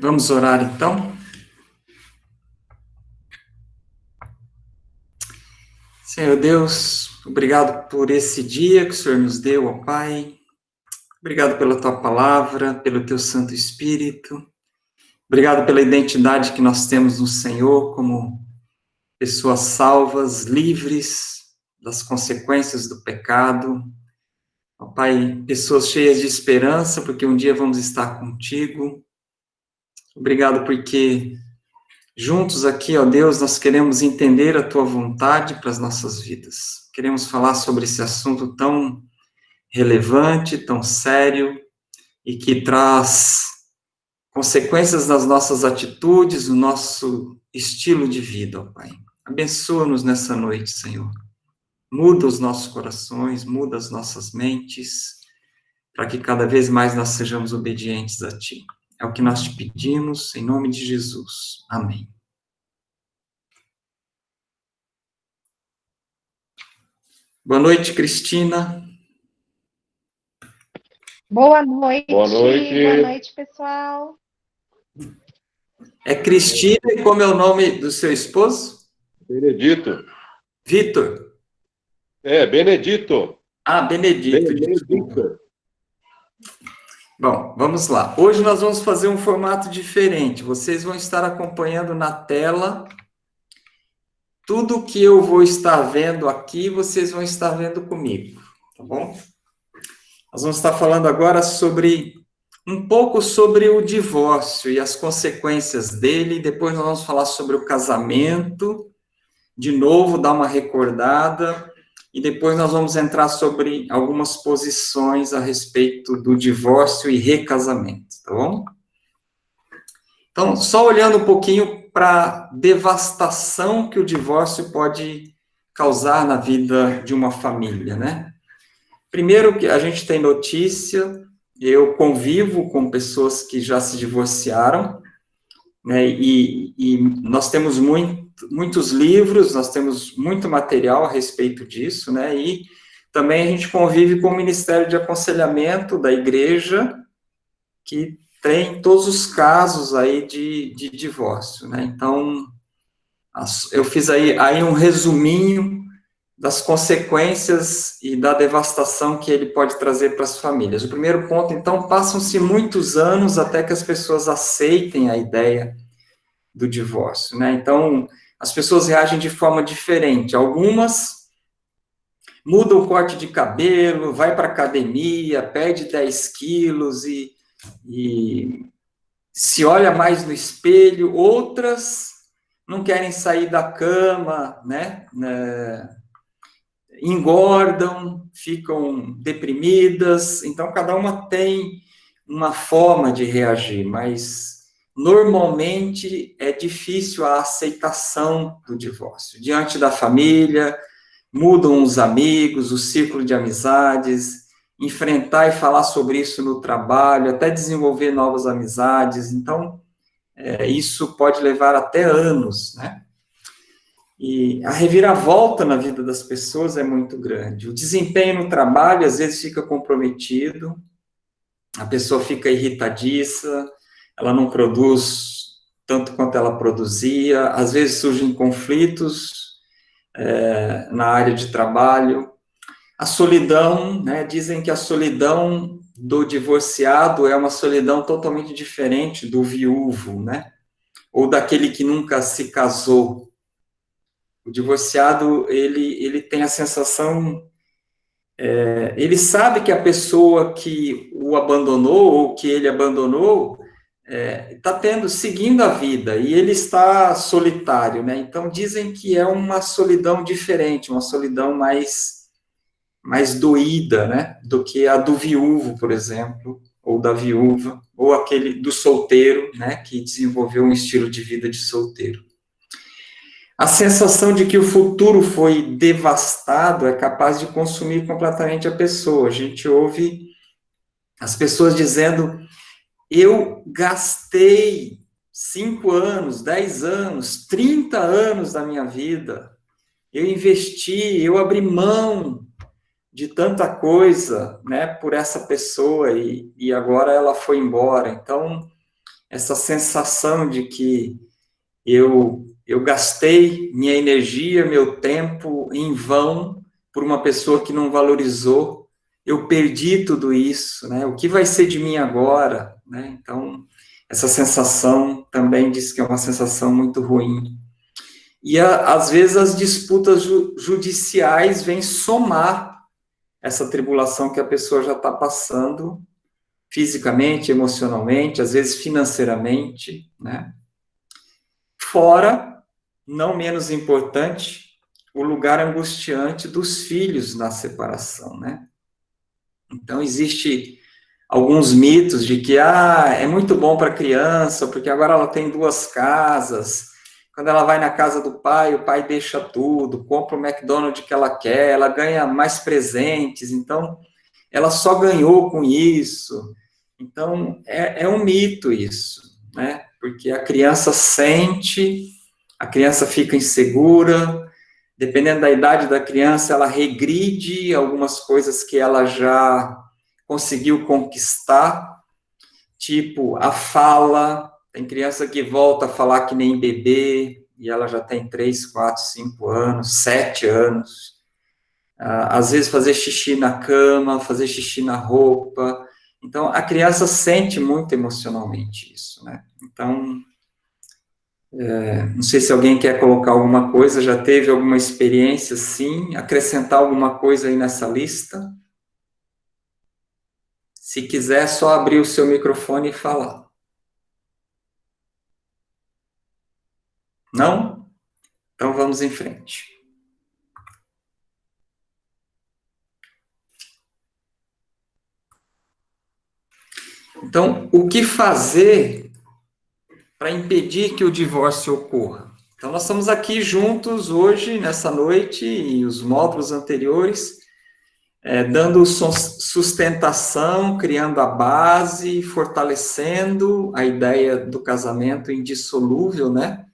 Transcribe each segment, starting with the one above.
Vamos orar então? Senhor Deus, obrigado por esse dia que o Senhor nos deu, ó Pai. Obrigado pela tua palavra, pelo teu Santo Espírito. Obrigado pela identidade que nós temos no Senhor como pessoas salvas, livres das consequências do pecado. Ó Pai, pessoas cheias de esperança, porque um dia vamos estar contigo. Obrigado porque juntos aqui, ó Deus, nós queremos entender a tua vontade para as nossas vidas. Queremos falar sobre esse assunto tão relevante, tão sério, e que traz consequências nas nossas atitudes, no nosso estilo de vida, ó Pai. Abençoa-nos nessa noite, Senhor. Muda os nossos corações, muda as nossas mentes, para que cada vez mais nós sejamos obedientes a Ti. É o que nós te pedimos, em nome de Jesus. Amém. Boa noite, Cristina. Boa noite. Boa noite. Boa noite, pessoal. É Cristina, e como é o nome do seu esposo? Benedito. Vitor. Benedito. Ah, Benedito. Benedito. Bom, vamos lá. Hoje nós vamos fazer um formato diferente. Vocês vão estar acompanhando na tela tudo que eu vou estar vendo aqui, vocês vão estar vendo comigo, tá bom? Nós vamos estar falando agora um pouco sobre o divórcio e as consequências dele, depois nós vamos falar sobre o casamento, de novo, dar uma recordada, e depois nós vamos entrar sobre algumas posições a respeito do divórcio e recasamento, tá bom? Então, só olhando um pouquinho para a devastação que o divórcio pode causar na vida de uma família, né? Primeiro, que a gente tem notícia, eu convivo com pessoas que já se divorciaram, né, e nós temos muitos livros, nós temos muito material a respeito disso, né, e também a gente convive com o Ministério de Aconselhamento da Igreja, que tem todos os casos aí de divórcio, né, então, eu fiz aí um resuminho das consequências e da devastação que ele pode trazer para as famílias. O primeiro ponto, então, passam-se muitos anos até que as pessoas aceitem a ideia do divórcio, né? Então, as pessoas reagem de forma diferente. Algumas mudam o corte de cabelo, vai para a academia, perde 10 quilos e se olha mais no espelho. Outras não querem sair da cama, né? Engordam, ficam deprimidas, então cada uma tem uma forma de reagir, mas normalmente é difícil a aceitação do divórcio. Diante da família, mudam os amigos, o círculo de amizades, enfrentar e falar sobre isso no trabalho, até desenvolver novas amizades, então isso pode levar até anos, né? E a reviravolta na vida das pessoas é muito grande. O desempenho no trabalho, às vezes, fica comprometido, a pessoa fica irritadiça, ela não produz tanto quanto ela produzia, às vezes surgem conflitos na área de trabalho. A solidão, né, dizem que a solidão do divorciado é uma solidão totalmente diferente do viúvo, né, ou daquele que nunca se casou. O divorciado, ele tem a sensação, ele sabe que a pessoa que o abandonou, ou que ele abandonou, está seguindo a vida, e ele está solitário, né? Então, dizem que é uma solidão diferente, uma solidão mais doída, né? Do que a do viúvo, por exemplo, ou da viúva, ou aquele do solteiro, né? Que desenvolveu um estilo de vida de solteiro. A sensação de que o futuro foi devastado é capaz de consumir completamente a pessoa. A gente ouve as pessoas dizendo: eu gastei 5 anos, 10 anos, 30 anos da minha vida, eu investi, eu abri mão de tanta coisa, né, por essa pessoa, e agora ela foi embora. Então, essa sensação de que eu gastei minha energia, meu tempo em vão por uma pessoa que não valorizou, eu perdi tudo isso, né? O que vai ser de mim agora, né? Então, essa sensação também diz que é uma sensação muito ruim. E às vezes as disputas judiciais vêm somar essa tribulação que a pessoa já está passando, fisicamente, emocionalmente, às vezes financeiramente, né? Fora, não menos importante, o lugar angustiante dos filhos na separação, né? Então, existe alguns mitos de que, é muito bom para a criança, porque agora ela tem 2 casas, quando ela vai na casa do pai, o pai deixa tudo, compra o McDonald's que ela quer, ela ganha mais presentes, então, ela só ganhou com isso. Então, é um mito isso, né? Porque a criança sente, a criança fica insegura, dependendo da idade da criança, ela regride algumas coisas que ela já conseguiu conquistar, tipo a fala. Tem criança que volta a falar que nem bebê, e ela já tem 3, 4, 5 anos, 7 anos. Às vezes fazer xixi na cama, fazer xixi na roupa. Então, a criança sente muito emocionalmente isso, né? Então, não sei se alguém quer colocar alguma coisa, já teve alguma experiência, sim, acrescentar alguma coisa aí nessa lista. Se quiser, é só abrir o seu microfone e falar. Não? Então vamos em frente. Então, o que fazer para impedir que o divórcio ocorra? Então, nós estamos aqui juntos hoje, nessa noite, e os módulos anteriores, dando sustentação, criando a base, fortalecendo a ideia do casamento indissolúvel, né?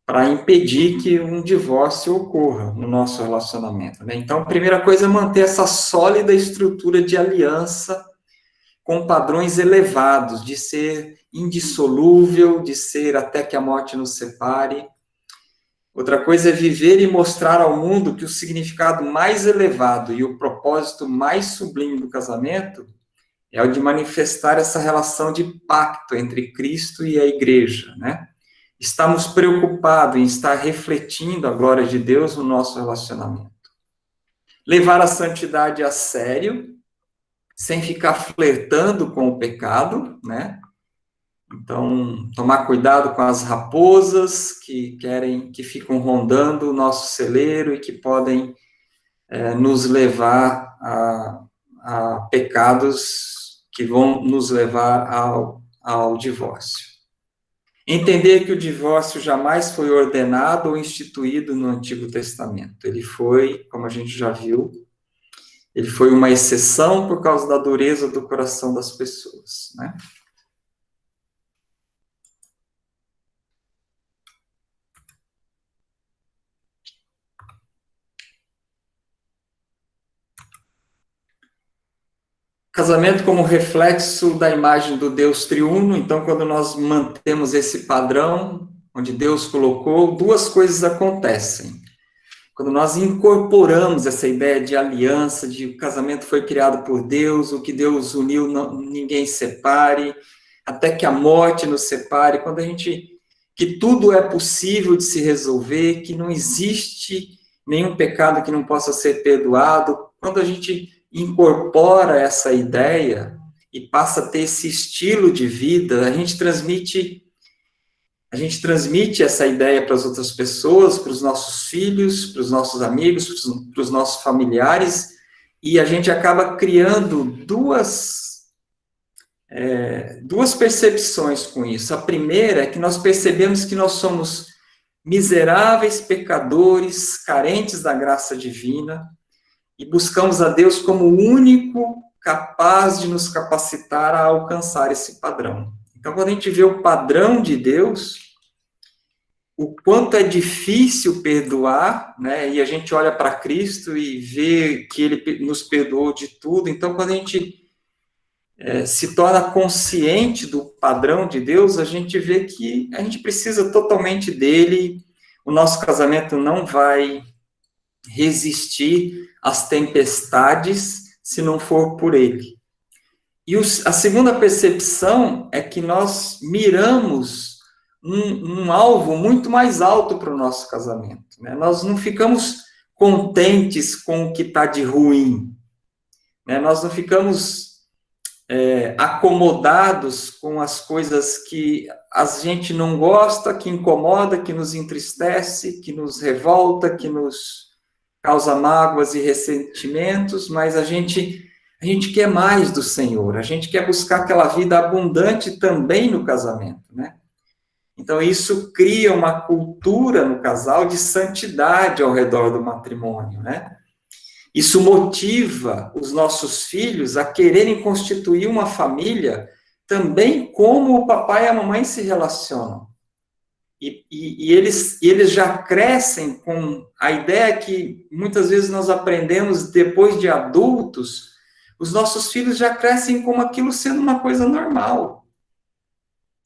Para impedir que um divórcio ocorra no nosso relacionamento, né? Então, a primeira coisa é manter essa sólida estrutura de aliança com padrões elevados, de ser indissolúvel, de ser até que a morte nos separe. Outra coisa é viver e mostrar ao mundo que o significado mais elevado e o propósito mais sublime do casamento é o de manifestar essa relação de pacto entre Cristo e a igreja, né? Estamos preocupados em estar refletindo a glória de Deus no nosso relacionamento. Levar a santidade a sério, sem ficar flertando com o pecado, né? Então, tomar cuidado com as raposas que ficam rondando o nosso celeiro e que podem nos levar a pecados que vão nos levar ao divórcio. Entender que o divórcio jamais foi ordenado ou instituído no Antigo Testamento. Ele foi, como a gente já viu, ele foi uma exceção por causa da dureza do coração das pessoas, né? Casamento como reflexo da imagem do Deus triuno. Então, quando nós mantemos esse padrão, onde Deus colocou, 2 coisas acontecem. Quando nós incorporamos essa ideia de aliança, de o casamento foi criado por Deus, o que Deus uniu, ninguém separe, até que a morte nos separe, que tudo é possível de se resolver, que não existe nenhum pecado que não possa ser perdoado, quando a gente incorpora essa ideia e passa a ter esse estilo de vida, a gente transmite essa ideia para as outras pessoas, para os nossos filhos, para os nossos amigos, para os nossos familiares, e a gente acaba criando duas percepções com isso. A primeira é que nós percebemos que nós somos miseráveis pecadores, carentes da graça divina, e buscamos a Deus como o único capaz de nos capacitar a alcançar esse padrão. Então, quando a gente vê o padrão de Deus, o quanto é difícil perdoar, né? E a gente olha para Cristo e vê que Ele nos perdoou de tudo. Então, quando a gente se torna consciente do padrão de Deus, a gente vê que a gente precisa totalmente dele, o nosso casamento não vai resistir às tempestades se não for por ele. E a segunda percepção é que nós miramos um alvo muito mais alto para o nosso casamento, né? Nós não ficamos contentes com o que está de ruim, né? Nós não ficamos acomodados com as coisas que a gente não gosta, que incomoda, que nos entristece, que nos revolta, que nos causa mágoas e ressentimentos, mas a gente quer mais do Senhor, a gente quer buscar aquela vida abundante também no casamento, né? Então, isso cria uma cultura no casal de santidade ao redor do matrimônio, né? Isso motiva os nossos filhos a quererem constituir uma família também como o papai e a mamãe se relacionam. E eles já crescem com a ideia que muitas vezes nós aprendemos depois de adultos, os nossos filhos já crescem como aquilo sendo uma coisa normal.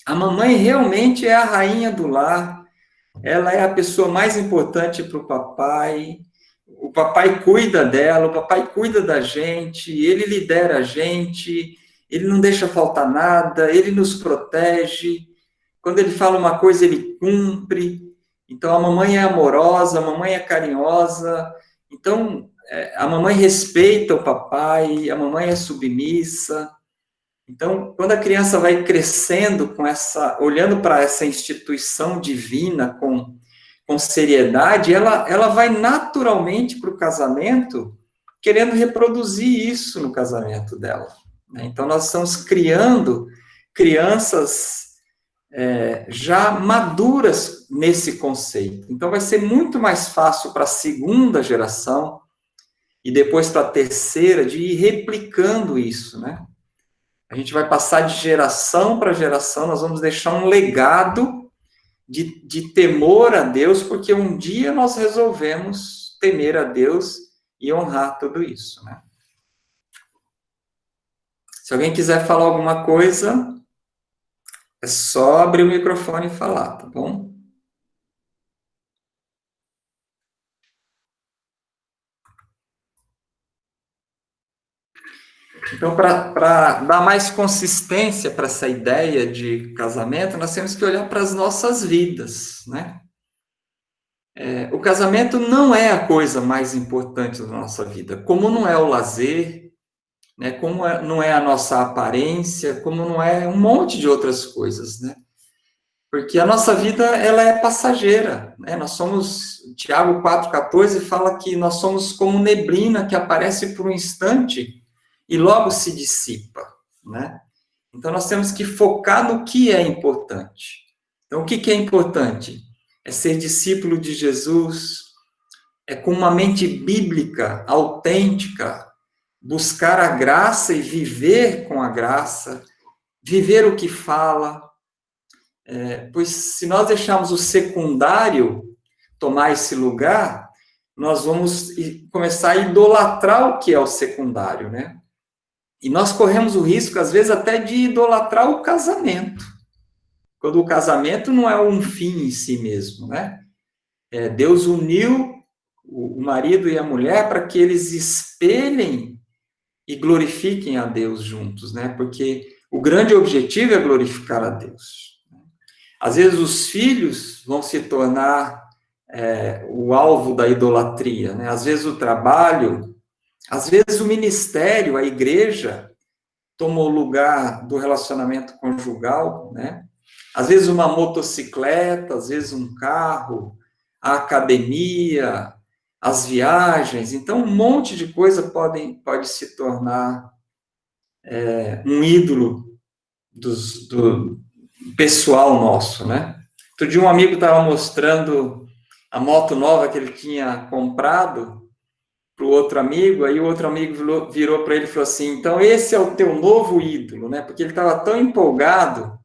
A mamãe realmente é a rainha do lar, ela é a pessoa mais importante para o papai cuida dela, o papai cuida da gente, ele lidera a gente, ele não deixa faltar nada, ele nos protege, quando ele fala uma coisa, ele cumpre. Então, a mamãe é amorosa, a mamãe é carinhosa, então, a mamãe respeita o papai, a mamãe é submissa. Então, quando a criança vai crescendo olhando para essa instituição divina com seriedade, ela vai naturalmente para o casamento querendo reproduzir isso no casamento dela, né? Então, nós estamos criando crianças já maduras nesse conceito. Então, vai ser muito mais fácil para a segunda geração e depois para a terceira de ir replicando isso, né? A gente vai passar de geração para geração, nós vamos deixar um legado de temor a Deus, porque um dia nós resolvemos temer a Deus e honrar tudo isso, né? Se alguém quiser falar alguma coisa, é só abrir o microfone e falar, tá bom? Então, para dar mais consistência para essa ideia de casamento, nós temos que olhar para as nossas vidas, né? O casamento não é a coisa mais importante da nossa vida, como não é o lazer, né? Como não é a nossa aparência, como não é um monte de outras coisas, né? Porque a nossa vida, ela é passageira, né? Nós somos, Tiago 4,14 fala que nós somos como neblina que aparece por um instante e logo se dissipa, né? Então, nós temos que focar no que é importante. Então, o que é importante? É ser discípulo de Jesus, é com uma mente bíblica, autêntica, buscar a graça e viver com a graça, viver o que fala, pois se nós deixarmos o secundário tomar esse lugar, nós vamos começar a idolatrar o que é o secundário, né? E nós corremos o risco, às vezes, até de idolatrar o casamento, quando o casamento não é um fim em si mesmo, né? Deus uniu o marido e a mulher para que eles espelhem e glorifiquem a Deus juntos, né? Porque o grande objetivo é glorificar a Deus. Às vezes os filhos vão se tornar o alvo da idolatria, né? Às vezes o trabalho, às vezes o ministério, a igreja, tomou o lugar do relacionamento conjugal, né? Às vezes uma motocicleta, às vezes um carro, a academia, as viagens. Então, um monte de coisa pode se tornar um ídolo do pessoal nosso, né? Outro dia um amigo estava mostrando a moto nova que ele tinha comprado para o outro amigo, aí o outro amigo virou para ele e falou assim, então esse é o teu novo ídolo, né? Porque ele estava tão empolgado,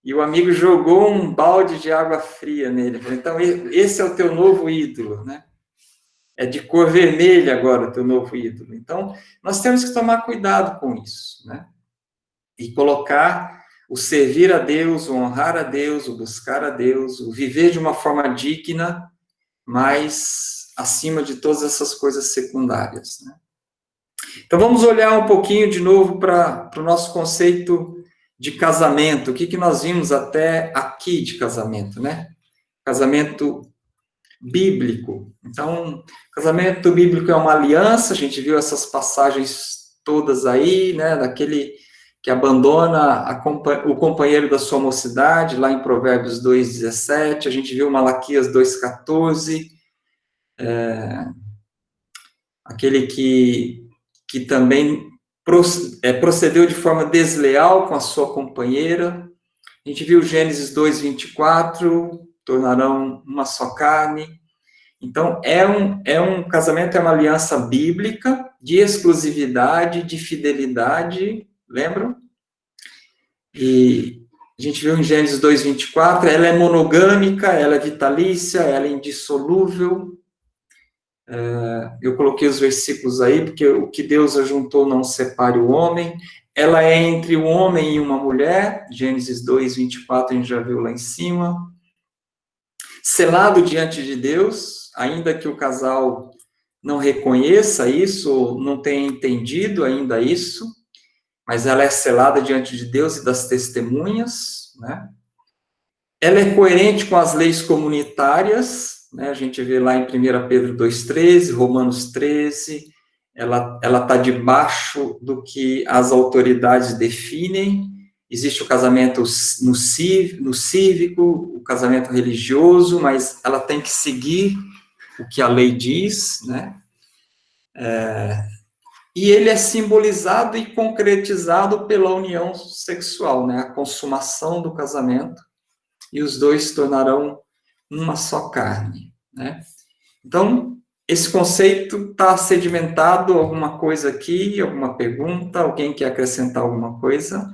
e o amigo jogou um balde de água fria nele. Falou, então esse é o teu novo ídolo, né? É de cor vermelha agora o teu novo ídolo. Então, nós temos que tomar cuidado com isso, né? e colocar o servir a Deus, o honrar a Deus, o buscar a Deus, o viver de uma forma digna, mas acima de todas essas coisas secundárias, né? Então, vamos olhar um pouquinho de novo para o nosso conceito de casamento. O que nós vimos até aqui de casamento, né? Casamento bíblico. Então, casamento bíblico é uma aliança, a gente viu essas passagens todas aí, né? Daquele que abandona o companheiro da sua mocidade, lá em Provérbios 2,17, a gente viu Malaquias 2,14, aquele que também procedeu de forma desleal com a sua companheira. A gente viu Gênesis 2,24, tornarão uma só carne. Então, é um casamento, é uma aliança bíblica de exclusividade, de fidelidade, lembram? E a gente viu em Gênesis 2,24, ela é monogâmica, ela é vitalícia, ela é indissolúvel. Eu coloquei os versículos aí, porque o que Deus ajuntou não separe o homem. Ela é entre um homem e uma mulher, Gênesis 2,24, a gente já viu lá em cima. Selado diante de Deus, ainda que o casal não reconheça isso, ou não tenha entendido ainda isso, mas ela é selada diante de Deus e das testemunhas, né? Ela é coerente com as leis comunitárias, né? A gente vê lá em 1 Pedro 2,13, Romanos 13, ela está debaixo do que as autoridades definem. Existe o casamento no cívico, o casamento religioso, mas ela tem que seguir o que a lei diz, né? E ele é simbolizado e concretizado pela união sexual, né? A consumação do casamento, e os dois se tornarão uma só carne, né? Então, esse conceito está sedimentado, alguma coisa aqui, alguma pergunta, alguém quer acrescentar alguma coisa?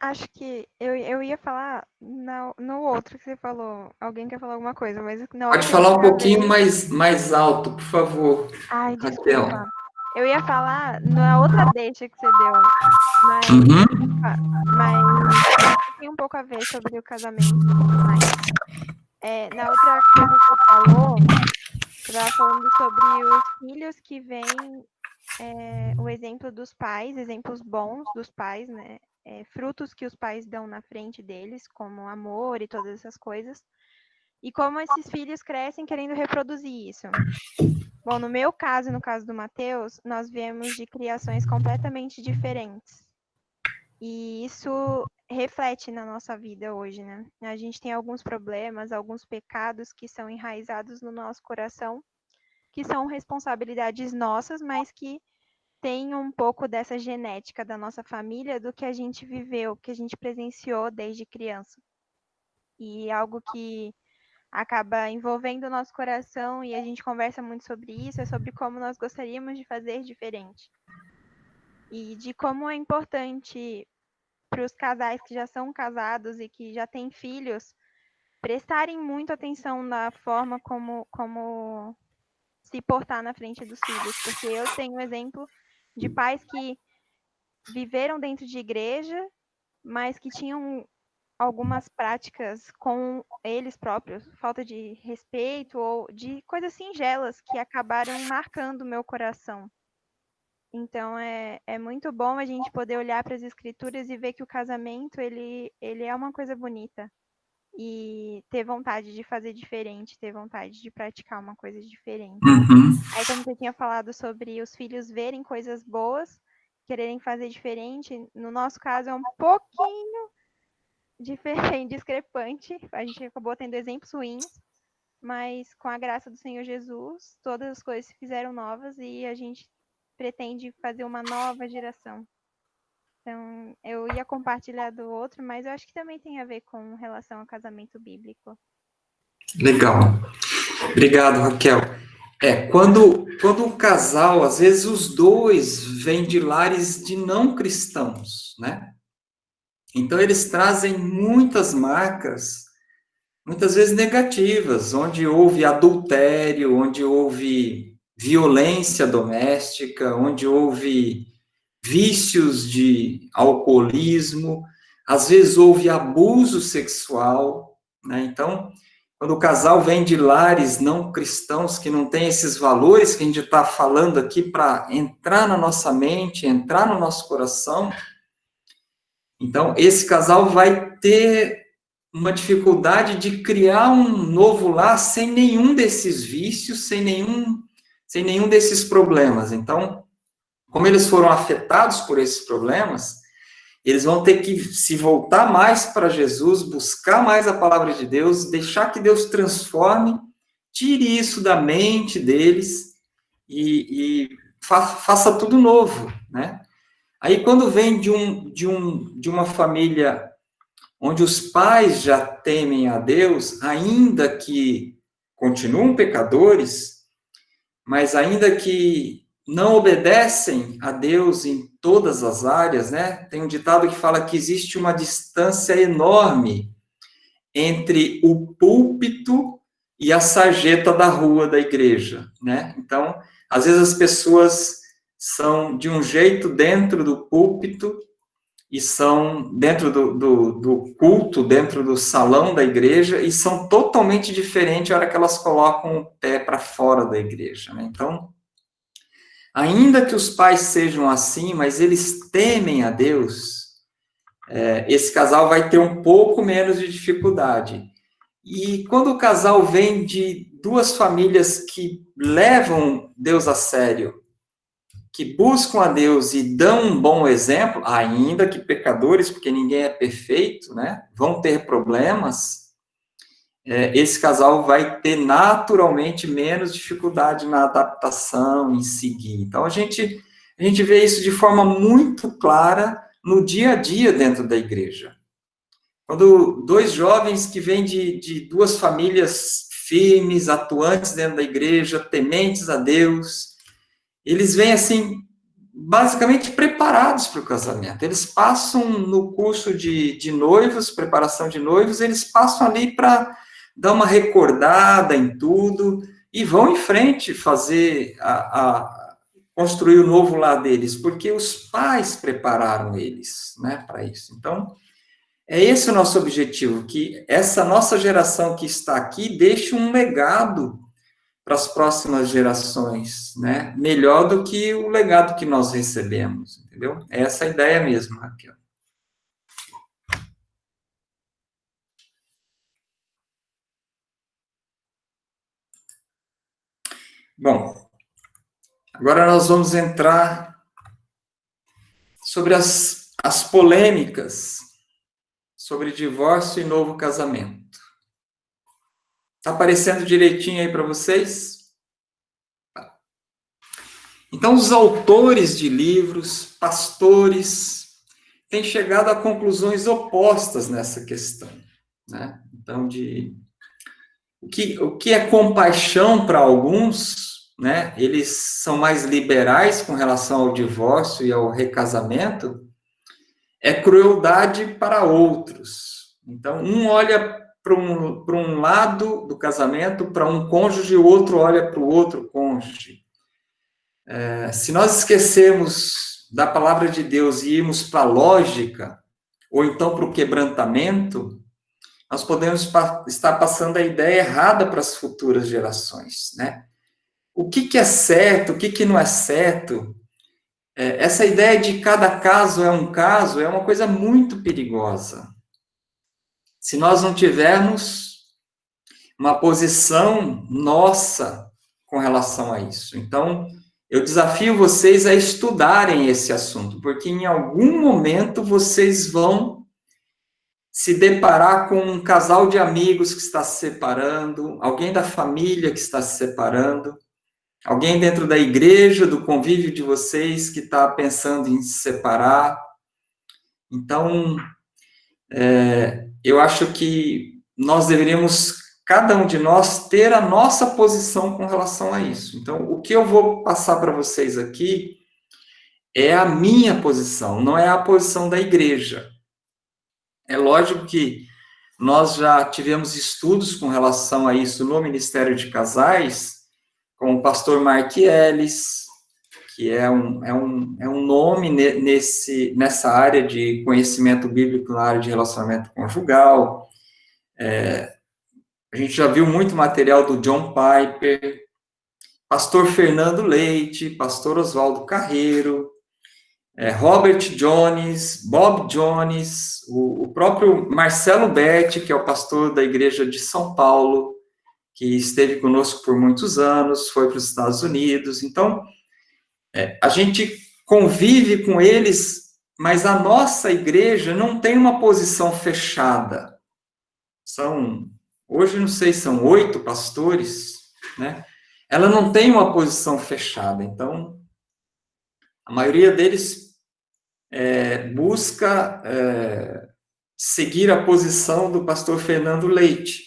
Acho que eu ia falar no outro que você falou. Alguém quer falar alguma coisa, mas na hora Pode que eu falar um ia pouquinho ver. mais alto, por favor, Ai, Raquel. desculpa. Eu ia falar na outra deixa que você deu, mas, Uhum. mas acho que tem um pouco a ver sobre o casamento e tudo mais. Na outra coisa que você falou, você estava falando sobre os filhos que veem o exemplo dos pais, exemplos bons dos pais, né? Frutos que os pais dão na frente deles, como amor e todas essas coisas. E como esses filhos crescem querendo reproduzir isso. Bom, no meu caso e no caso do Matheus, nós viemos de criações completamente diferentes. E isso reflete na nossa vida hoje, né? A gente tem alguns problemas, alguns pecados que são enraizados no nosso coração, que são responsabilidades nossas, mas que tem um pouco dessa genética da nossa família, do que a gente viveu, que a gente presenciou desde criança. E algo que acaba envolvendo o nosso coração, e a gente conversa muito sobre isso, é sobre como nós gostaríamos de fazer diferente. E de como é importante para os casais que já são casados e que já têm filhos, prestarem muito atenção na forma como se portar na frente dos filhos. Porque eu tenho um exemplo de pais que viveram dentro de igreja, mas que tinham algumas práticas com eles próprios, falta de respeito ou de coisas singelas que acabaram marcando o meu coração. Então é muito bom a gente poder olhar para as escrituras e ver que o casamento ele é uma coisa bonita, e ter vontade de fazer diferente, ter vontade de praticar uma coisa diferente. Uhum. Aí, como você tinha falado sobre os filhos verem coisas boas, quererem fazer diferente, no nosso caso é um pouquinho diferente, discrepante. A gente acabou tendo exemplos ruins, mas com a graça do Senhor Jesus, todas as coisas se fizeram novas e a gente pretende fazer uma nova geração. Então, eu ia compartilhar do outro, mas eu acho que também tem a ver com relação ao casamento bíblico. Legal. Obrigado, Raquel. Quando um casal, às vezes os dois vêm de lares de não cristãos, né? Então eles trazem muitas marcas, muitas vezes negativas, onde houve adultério, onde houve violência doméstica, onde houve vícios de alcoolismo, às vezes houve abuso sexual, né? Então, quando o casal vem de lares não cristãos, que não tem esses valores que a gente está falando aqui para entrar na nossa mente, entrar no nosso coração, então esse casal vai ter uma dificuldade de criar um novo lar sem nenhum desses vícios, sem nenhum desses problemas. Então, como eles foram afetados por esses problemas, eles vão ter que se voltar mais para Jesus, buscar mais a palavra de Deus, deixar que Deus transforme, tire isso da mente deles e faça tudo novo, né? Aí, quando vem de uma família onde os pais já temem a Deus, ainda que continuam pecadores, mas ainda que não obedecem a Deus em todas as áreas, né? Tem um ditado que fala que existe uma distância enorme entre o púlpito e a sarjeta da rua da igreja, né? Então, às vezes as pessoas são de um jeito dentro do púlpito e são dentro do culto, dentro do salão da igreja, e são totalmente diferentes a hora que elas colocam o pé para fora da igreja, né? Então, ainda que os pais sejam assim, mas eles temem a Deus, esse casal vai ter um pouco menos de dificuldade. E quando o casal vem de duas famílias que levam Deus a sério, que buscam a Deus e dão um bom exemplo, ainda que pecadores, porque ninguém é perfeito, né? Vão ter problemas, esse casal vai ter naturalmente menos dificuldade na adaptação, em seguir. Então, a gente vê isso de forma muito clara no dia a dia dentro da igreja. Quando dois jovens que vêm de duas famílias firmes, atuantes dentro da igreja, tementes a Deus, eles vêm, assim, basicamente preparados para o casamento. Eles passam no curso de noivos, preparação de noivos, eles passam ali para dar uma recordada em tudo e vão em frente fazer construir o novo lar deles, porque os pais prepararam eles, né, para isso. Então, é esse o nosso objetivo, que essa nossa geração que está aqui deixe um legado para as próximas gerações, né? Melhor do que o legado que nós recebemos, entendeu? É essa a ideia mesmo, Raquel. Bom, agora nós vamos entrar sobre as polêmicas sobre divórcio e novo casamento. Está aparecendo direitinho aí para vocês? Então, os autores de livros, pastores, têm chegado a conclusões opostas nessa questão, né? Então, o que é compaixão para alguns, né? Eles são mais liberais com relação ao divórcio e ao recasamento, é crueldade para outros. Então, um olha para um lado do casamento, para um cônjuge, e o outro olha para o outro cônjuge. Se nós esquecermos da palavra de Deus e irmos para a lógica, ou então para o quebrantamento, nós podemos estar passando a ideia errada para as futuras gerações, né? O que é certo, o que não é certo? Essa ideia de cada caso é um caso é uma coisa muito perigosa. Se nós não tivermos uma posição nossa com relação a isso. Então, eu desafio vocês a estudarem esse assunto, porque em algum momento vocês vão se deparar com um casal de amigos que está se separando, alguém da família que está se separando, alguém dentro da igreja, do convívio de vocês que está pensando em se separar. Então, eu acho que nós deveríamos, cada um de nós, ter a nossa posição com relação a isso. Então, o que eu vou passar para vocês aqui é a minha posição, não é a posição da igreja. É lógico que nós já tivemos estudos com relação a isso no Ministério de Casais, com o pastor Mark Ellis, que é um nome nessa área de conhecimento bíblico, na área de relacionamento conjugal. A gente já viu muito material do John Piper, pastor Fernando Leite, pastor Oswaldo Carreiro, Robert Jones, Bob Jones, o próprio Marcelo Berti, que é o pastor da igreja de São Paulo, que esteve conosco por muitos anos, foi para os Estados Unidos. Então, a gente convive com eles, mas a nossa igreja não tem uma posição fechada. Hoje, não sei, são 8 pastores, né? Ela não tem uma posição fechada. Então, a maioria deles busca seguir a posição do pastor Fernando Leite,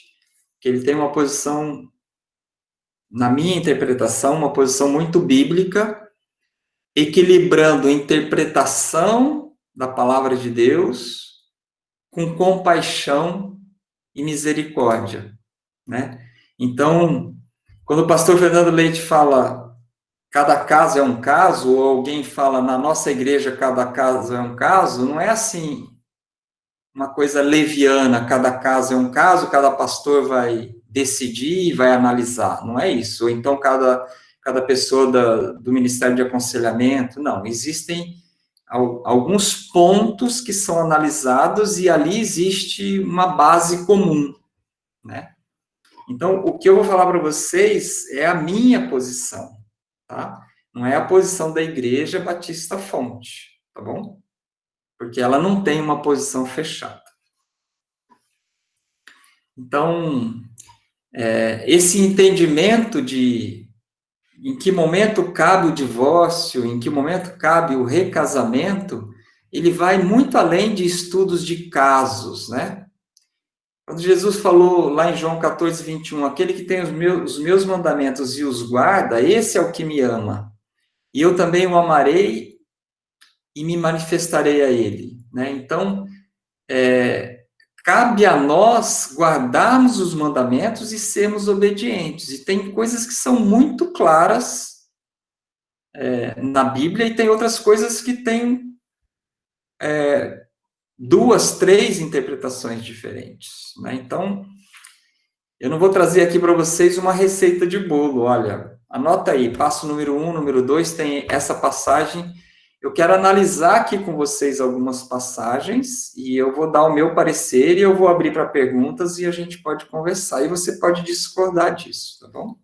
que ele tem uma posição, na minha interpretação, uma posição muito bíblica, equilibrando a interpretação da palavra de Deus com compaixão e misericórdia, né? Então, quando o pastor Fernando Leite fala cada caso é um caso, ou alguém fala na nossa igreja cada caso é um caso, não é assim uma coisa leviana, cada caso é um caso, cada pastor vai decidir e vai analisar, não é isso. Ou então cada pessoa do Ministério de Aconselhamento, não, existem alguns pontos que são analisados e ali existe uma base comum, né? Então, o que eu vou falar para vocês é a minha posição, tá? Não é a posição da Igreja Batista Fonte, tá bom? Porque ela não tem uma posição fechada. Então, esse entendimento de em que momento cabe o divórcio, em que momento cabe o recasamento, ele vai muito além de estudos de casos, né? Quando Jesus falou lá em João 14, 21, aquele que tem os meus mandamentos e os guarda, esse é o que me ama. E eu também o amarei e me manifestarei a ele, né? Então, cabe a nós guardarmos os mandamentos e sermos obedientes. E tem coisas que são muito claras na Bíblia e tem outras coisas que têm 2, 3 interpretações diferentes, né? Então, eu não vou trazer aqui para vocês uma receita de bolo, olha, anota aí, passo número 1, número 2, tem essa passagem. Eu quero analisar aqui com vocês algumas passagens e eu vou dar o meu parecer e eu vou abrir para perguntas e a gente pode conversar e você pode discordar disso, tá bom?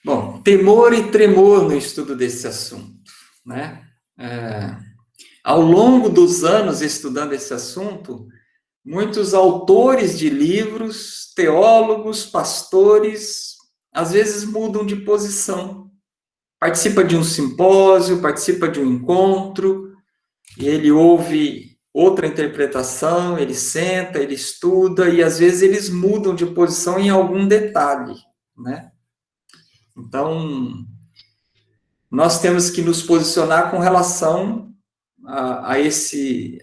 Bom, temor e tremor no estudo desse assunto, né? Ao longo dos anos estudando esse assunto, muitos autores de livros, teólogos, pastores, às vezes mudam de posição. Participa de um simpósio, participa de um encontro, e ele ouve outra interpretação, ele senta, ele estuda, e às vezes eles mudam de posição em algum detalhe, né? Então, nós temos que nos posicionar com relação a esse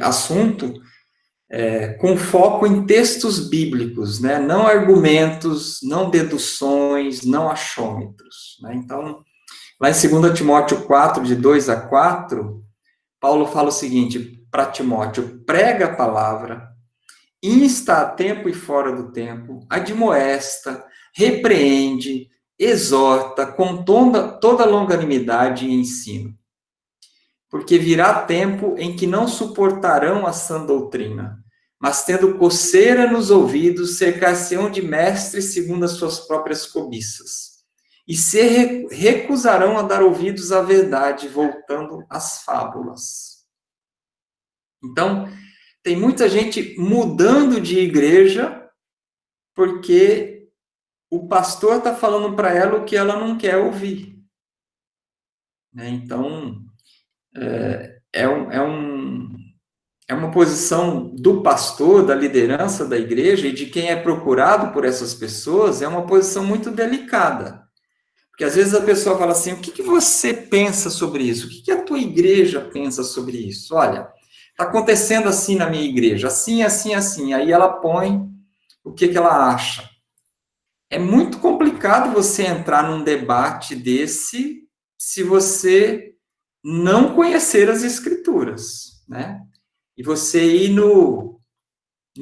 assunto, com foco em textos bíblicos, né? Não argumentos, não deduções, não achômetros, né? Então, lá em 2 Timóteo 4, de 2 a 4, Paulo fala o seguinte para Timóteo: prega a palavra, insta a tempo e fora do tempo, admoesta, repreende, exorta com toda longanimidade e ensino. Porque virá tempo em que não suportarão a sã doutrina, mas tendo coceira nos ouvidos, cercar-se-ão de mestres segundo as suas próprias cobiças, e se recusarão a dar ouvidos à verdade, voltando às fábulas. Então, tem muita gente mudando de igreja, porque o pastor está falando para ela o que ela não quer ouvir, né? Então, é uma posição do pastor, da liderança da igreja e de quem é procurado por essas pessoas, é uma posição muito delicada. Porque às vezes a pessoa fala assim, o que que você pensa sobre isso? O que que a tua igreja pensa sobre isso? Olha, está acontecendo assim na minha igreja, assim, assim, assim. Aí ela põe o que que ela acha. É muito complicado você entrar num debate desse se você não conhecer as escrituras, né? E você ir no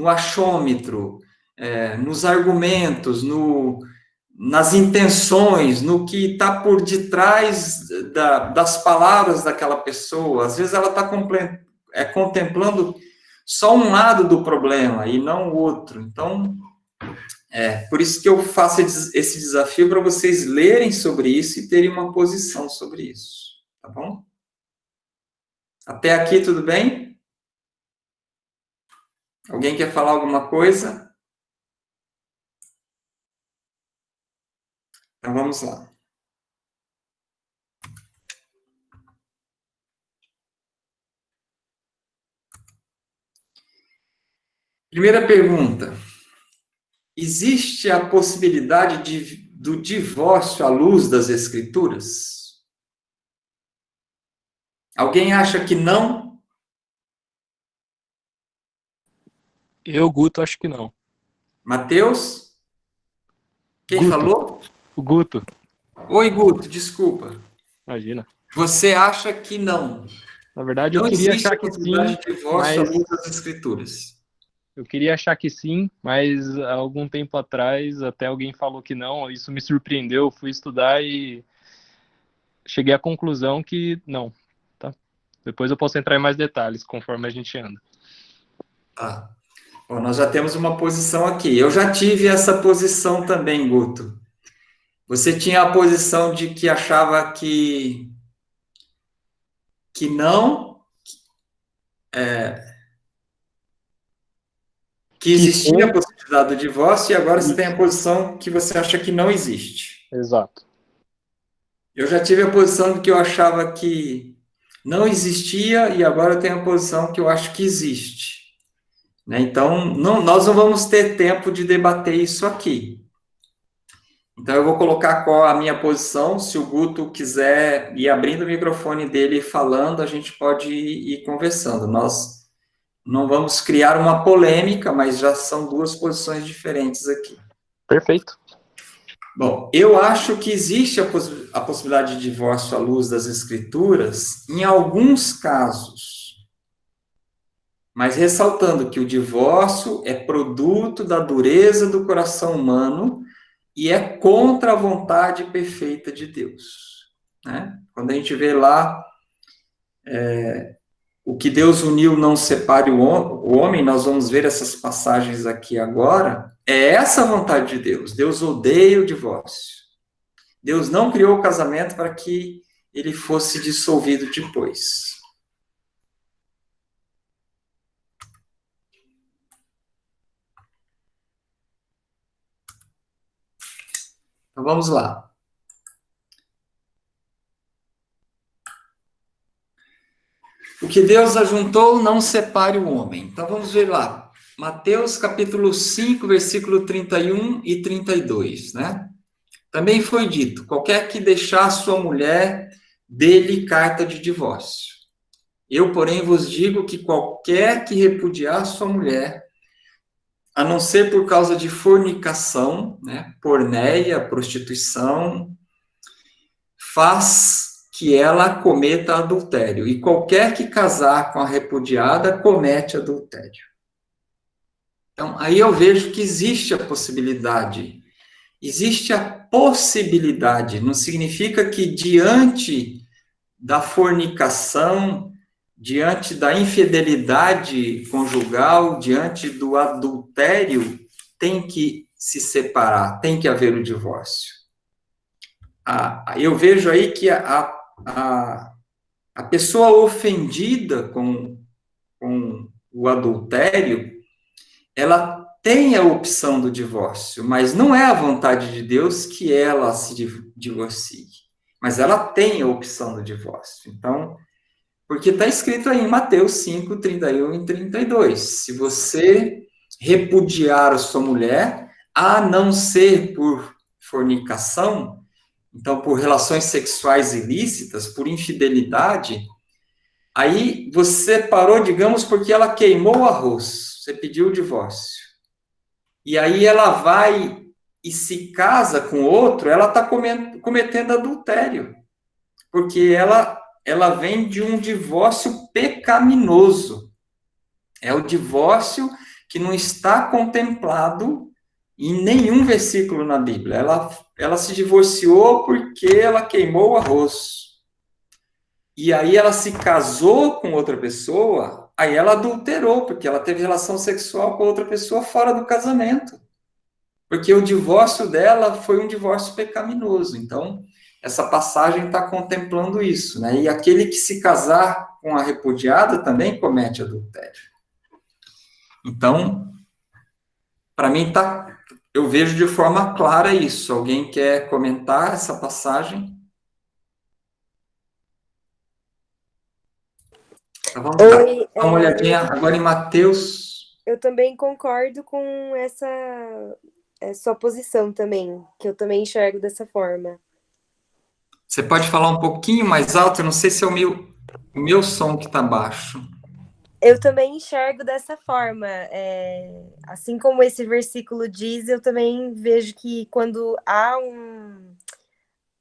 achômetro, nos argumentos, nas intenções, no que está por detrás das palavras daquela pessoa. Às vezes ela está contemplando só um lado do problema e não o outro. Então, por isso que eu faço esse desafio para vocês lerem sobre isso e terem uma posição sobre isso. Tá bom? Até aqui, tudo bem? Alguém quer falar alguma coisa? Então vamos lá. Primeira pergunta. Existe a possibilidade do divórcio à luz das Escrituras? Alguém acha que não? Eu, Guto, acho que não. Mateus? Quem Guto. falou? O Guto. Oi, Guto, desculpa. Imagina. Você acha que não? Na verdade, Não eu queria existe achar a que sim, possibilidade de divórcio à mas luz das Escrituras. eu queria achar que sim, mas há algum tempo atrás até alguém falou que não. Isso me surpreendeu. Eu fui estudar e cheguei à conclusão que não. Tá? Depois eu posso entrar em mais detalhes conforme a gente anda. Tá. Bom, nós já temos uma posição aqui. Eu já tive essa posição também, Guto. Você tinha a posição de que achava que não, que existia a possibilidade do divórcio, e agora você tem a posição que você acha que não existe. Exato. Eu já tive a posição de que eu achava que não existia, e agora eu tenho a posição que eu acho que existe. Né? Então, nós não vamos ter tempo de debater isso aqui. Então, eu vou colocar qual a minha posição. Se o Guto quiser ir abrindo o microfone dele e falando, a gente pode ir conversando. Nós não vamos criar uma polêmica, mas já são duas posições diferentes aqui. Perfeito. Bom, eu acho que existe a possibilidade de divórcio à luz das Escrituras em alguns casos. Mas ressaltando que o divórcio é produto da dureza do coração humano e é contra a vontade perfeita de Deus. Né? Quando a gente vê lá o que Deus uniu não separe o homem, nós vamos ver essas passagens aqui agora, é essa a vontade de Deus. Deus odeia o divórcio. Deus não criou o casamento para que ele fosse dissolvido depois. Então vamos lá. O que Deus ajuntou, não separe o homem. Então vamos ver lá. Mateus capítulo 5, versículo 31 e 32, né? Também foi dito, qualquer que deixar sua mulher, dê-lhe carta de divórcio. Eu, porém, vos digo que qualquer que repudiar sua mulher, a não ser por causa de fornicação, né, porneia, prostituição, faz que ela cometa adultério. E qualquer que casar com a repudiada, comete adultério. Então, aí eu vejo que existe a possibilidade. Existe a possibilidade, não significa que diante da fornicação, diante da infidelidade conjugal, diante do adultério, tem que se separar, tem que haver o divórcio. Eu vejo aí que a pessoa ofendida com o adultério, ela tem a opção do divórcio, mas não é a vontade de Deus que ela se divorcie. Mas ela tem a opção do divórcio. Então, porque está escrito aí em Mateus 5, 31 e 32. Se você repudiar a sua mulher, a não ser por fornicação, então por relações sexuais ilícitas, por infidelidade, aí você parou, digamos, porque ela queimou o arroz, você pediu o divórcio. E aí ela vai e se casa com outro, ela está cometendo adultério. Porque ela vem de um divórcio pecaminoso. É o divórcio que não está contemplado em nenhum versículo na Bíblia. Ela se divorciou porque ela queimou o arroz. E aí ela se casou com outra pessoa, aí ela adulterou, porque ela teve relação sexual com outra pessoa fora do casamento. Porque o divórcio dela foi um divórcio pecaminoso. Então, essa passagem está contemplando isso, né? E aquele que se casar com a repudiada também comete adultério. Então, para mim, eu vejo de forma clara isso. Alguém quer comentar essa passagem? Então, vamos dar uma olhadinha agora em Mateus. Eu também concordo com essa sua posição também, que eu também enxergo dessa forma. Você pode falar um pouquinho mais alto? Eu não sei se é o meu som que está baixo. Eu também enxergo dessa forma. Assim como esse versículo diz, eu também vejo que quando há um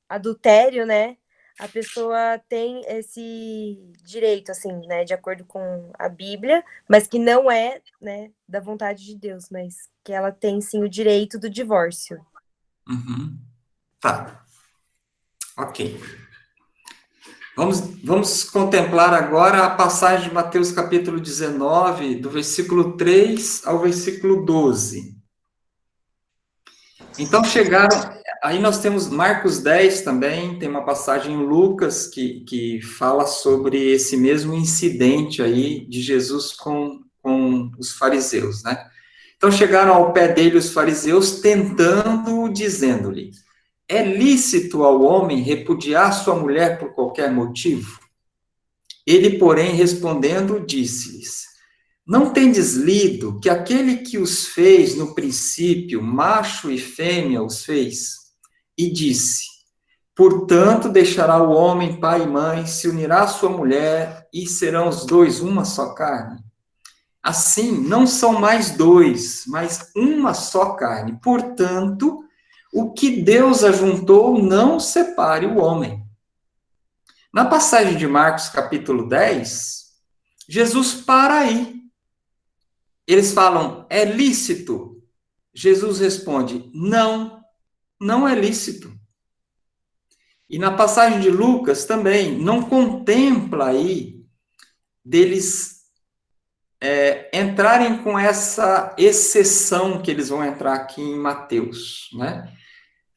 adultério, né, a pessoa tem esse direito, assim, né, de acordo com a Bíblia, mas que não é, né, da vontade de Deus, mas que ela tem, sim, o direito do divórcio. Uhum. Tá. Ok. Vamos contemplar agora a passagem de Mateus capítulo 19, do versículo 3 ao versículo 12. Então aí nós temos Marcos 10 também, tem uma passagem em Lucas que fala sobre esse mesmo incidente aí de Jesus com os fariseus, né? Então chegaram ao pé dele os fariseus tentando, dizendo-lhe: é lícito ao homem repudiar sua mulher por qualquer motivo? Ele, porém, respondendo, disse-lhes: não tendes lido que aquele que os fez no princípio, macho e fêmea os fez? E disse: portanto, deixará o homem pai e mãe, se unirá à sua mulher, e serão os dois uma só carne. Assim, não são mais dois, mas uma só carne. Portanto, o que Deus ajuntou, não separe o homem. Na passagem de Marcos, capítulo 10, Jesus para aí. Eles falam, é lícito? Jesus responde, não, não é lícito. E na passagem de Lucas também, não contempla aí deles entrarem com essa exceção que eles vão entrar aqui em Mateus, né?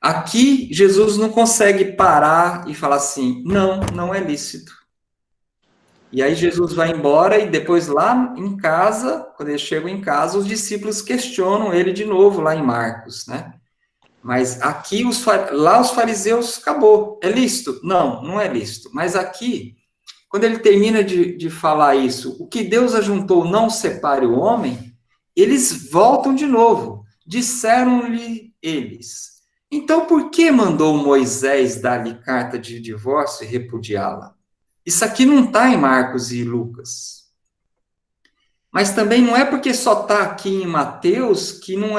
Aqui, Jesus não consegue parar e falar assim, não, não é lícito. E aí Jesus vai embora e depois lá em casa, quando eles chegam em casa, os discípulos questionam ele de novo lá em Marcos, né? Mas aqui, lá os fariseus, acabou. É lícito? Não, não é lícito. Mas aqui, quando ele termina de falar isso, o que Deus ajuntou não separe o homem, eles voltam de novo. Disseram-lhe eles... Então, por que mandou Moisés dar-lhe carta de divórcio e repudiá-la? Isso aqui não está em Marcos e Lucas. Mas também não é porque só está aqui em Mateus que não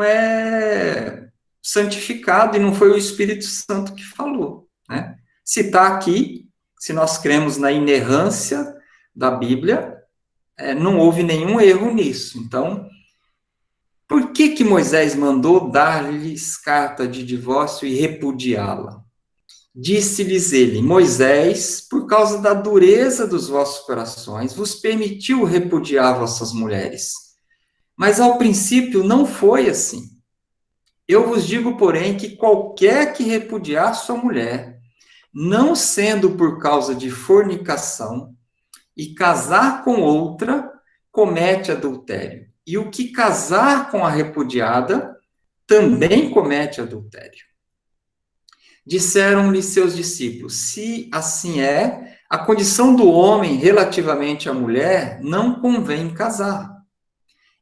é santificado e não foi o Espírito Santo que falou, né? Se está aqui, se nós cremos na inerrância da Bíblia, não houve nenhum erro nisso. Então, por que Moisés mandou dar-lhes carta de divórcio e repudiá-la? Disse-lhes ele, Moisés, por causa da dureza dos vossos corações, vos permitiu repudiar vossas mulheres. Mas ao princípio não foi assim. Eu vos digo, porém, que qualquer que repudiar sua mulher, não sendo por causa de fornicação, e casar com outra, comete adultério. E o que casar com a repudiada, também comete adultério. Disseram-lhe seus discípulos, se assim é, a condição do homem relativamente à mulher não convém casar.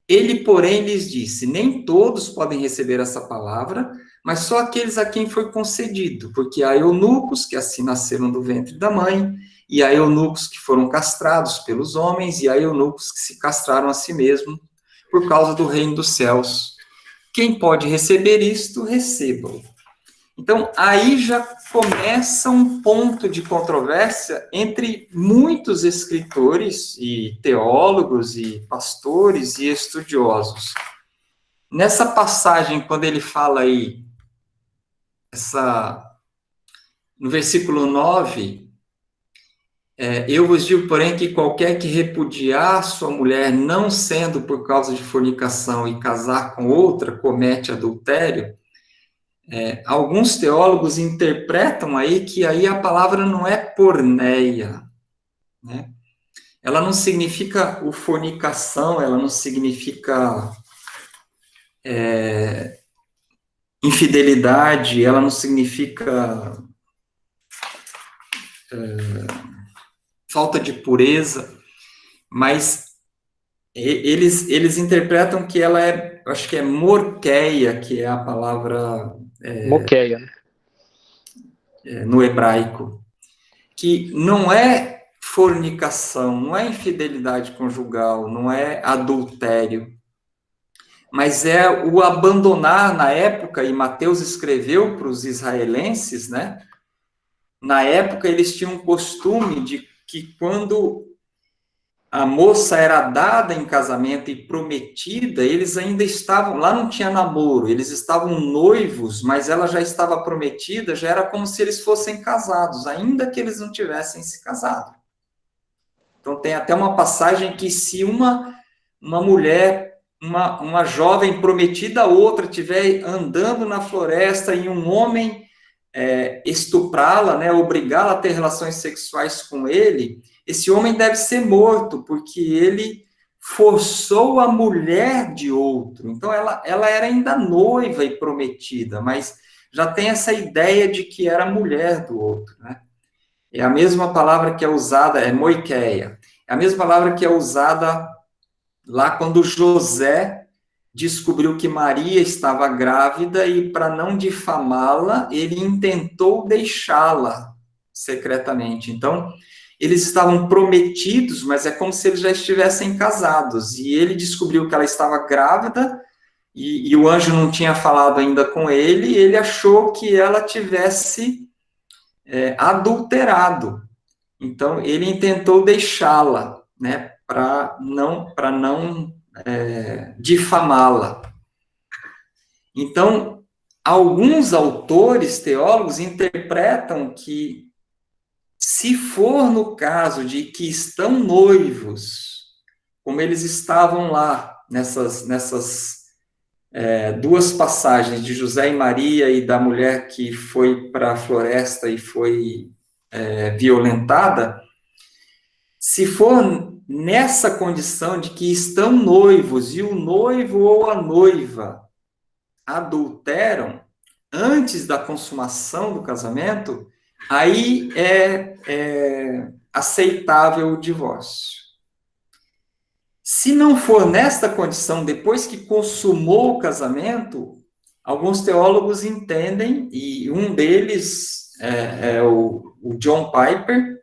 Ele, porém, lhes disse, nem todos podem receber essa palavra, mas só aqueles a quem foi concedido, porque há eunucos que assim nasceram do ventre da mãe, e há eunucos que foram castrados pelos homens, e há eunucos que se castraram a si mesmos por causa do reino dos céus. Quem pode receber isto, receba-o. Então, aí já começa um ponto de controvérsia entre muitos escritores e teólogos e pastores e estudiosos. Nessa passagem, quando ele fala aí, no versículo 9, eu vos digo, porém, que qualquer que repudiar sua mulher, não sendo por causa de fornicação, e casar com outra, comete adultério. Alguns teólogos interpretam aí que aí a palavra não é porneia, né? Ela não significa fornicação, ela não significa infidelidade, ela não significa falta de pureza, mas eles interpretam que ela acho que é morqueia, que é a palavra Moqueia. No hebraico, que não é fornicação, não é infidelidade conjugal, não é adultério, mas é o abandonar na época, e Mateus escreveu para os israelenses, né? Na época eles tinham um costume de que quando a moça era dada em casamento e prometida, eles ainda estavam, lá não tinha namoro, eles estavam noivos, mas ela já estava prometida, já era como se eles fossem casados, ainda que eles não tivessem se casado. Então tem até uma passagem que se uma mulher, uma jovem prometida a outra, estiver andando na floresta e um homem estuprá-la, né, obrigá-la a ter relações sexuais com ele, esse homem deve ser morto, porque ele forçou a mulher de outro. Então, ela era ainda noiva e prometida, mas já tem essa ideia de que era mulher do outro, né? É a mesma palavra que é usada, é moiqueia, é a mesma palavra que é usada lá quando José descobriu que Maria estava grávida e, para não difamá-la, ele intentou deixá-la secretamente. Então, eles estavam prometidos, mas é como se eles já estivessem casados. E ele descobriu que ela estava grávida e o anjo não tinha falado ainda com ele, e ele achou que ela tivesse adulterado. Então, ele intentou deixá-la, né, para não difamá-la. Então, alguns autores, teólogos, interpretam que, se for no caso de que estão noivos, como eles estavam lá, nessas duas passagens de José e Maria e da mulher que foi para a floresta e foi violentada, se for nessa condição de que estão noivos e o noivo ou a noiva adulteram antes da consumação do casamento, aí é aceitável o divórcio. Se não for nesta condição, depois que consumou o casamento, alguns teólogos entendem, e um deles é o John Piper,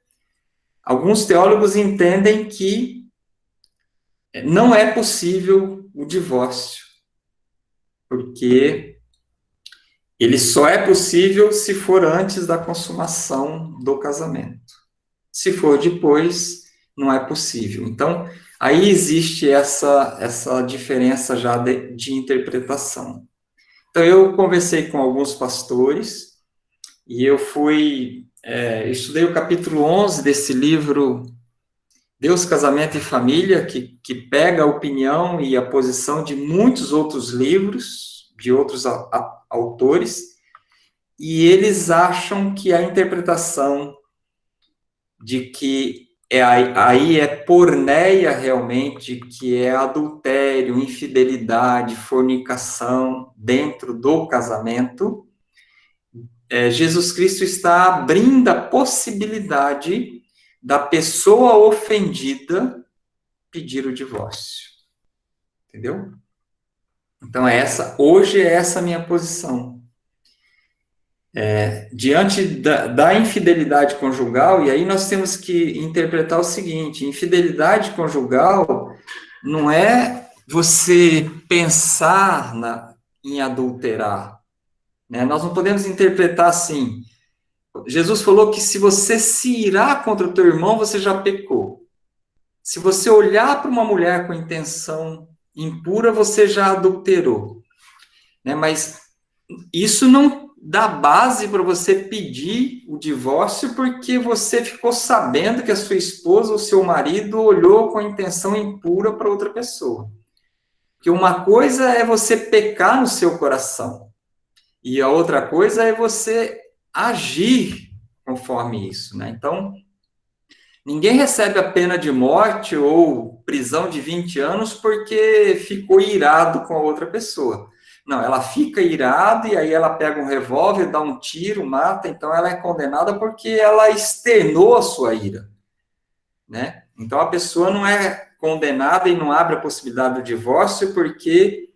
alguns teólogos entendem que não é possível o divórcio, porque ele só é possível se for antes da consumação do casamento. Se for depois, não é possível. Então, aí existe essa diferença já de interpretação. Então, eu conversei com alguns pastores e eu estudei o capítulo 11 desse livro, Deus, Casamento e Família, que pega a opinião e a posição de muitos outros livros, de outros autores, e eles acham que a interpretação de que aí é porneia realmente, que é adultério, infidelidade, fornicação dentro do casamento, Jesus Cristo está abrindo a possibilidade da pessoa ofendida pedir o divórcio. Entendeu? Então, hoje é essa a minha posição. Diante da infidelidade conjugal, e aí nós temos que interpretar o seguinte: infidelidade conjugal não é você pensar em adulterar, né? Nós não podemos interpretar assim. Jesus falou que se você se irar contra o teu irmão, você já pecou. Se você olhar para uma mulher com intenção impura, você já adulterou, né? Mas isso não dá base para você pedir o divórcio porque você ficou sabendo que a sua esposa ou seu marido olhou com intenção impura para outra pessoa. Porque uma coisa é você pecar no seu coração e a outra coisa é você agir conforme isso, né? Então, ninguém recebe a pena de morte ou prisão de 20 anos porque ficou irado com a outra pessoa. Não, ela fica irada e aí ela pega um revólver, dá um tiro, mata, então ela é condenada porque ela externou a sua ira, né? Então a pessoa não é condenada e não abre a possibilidade do divórcio porque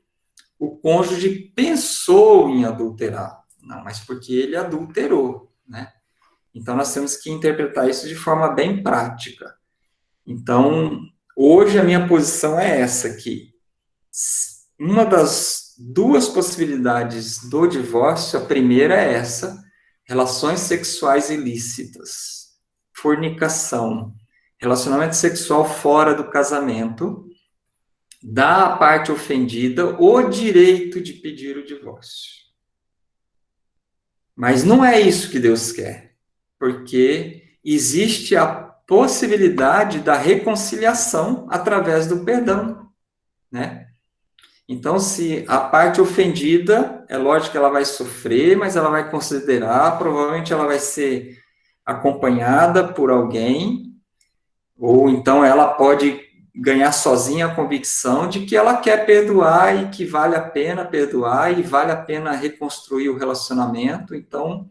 o cônjuge pensou em adulterar, não, mas porque ele adulterou, né? Então nós temos que interpretar isso de forma bem prática. Então, hoje a minha posição é essa aqui. Uma das duas possibilidades do divórcio, a primeira é essa: relações sexuais ilícitas, fornicação, relacionamento sexual fora do casamento, dá à parte ofendida o direito de pedir o divórcio. Mas não é isso que Deus quer, porque existe a possibilidade da reconciliação através do perdão, né? Então, se a parte ofendida, é lógico que ela vai sofrer, mas ela vai considerar, provavelmente ela vai ser acompanhada por alguém, ou então ela pode ganhar sozinha a convicção de que ela quer perdoar e que vale a pena perdoar e vale a pena reconstruir o relacionamento. Então,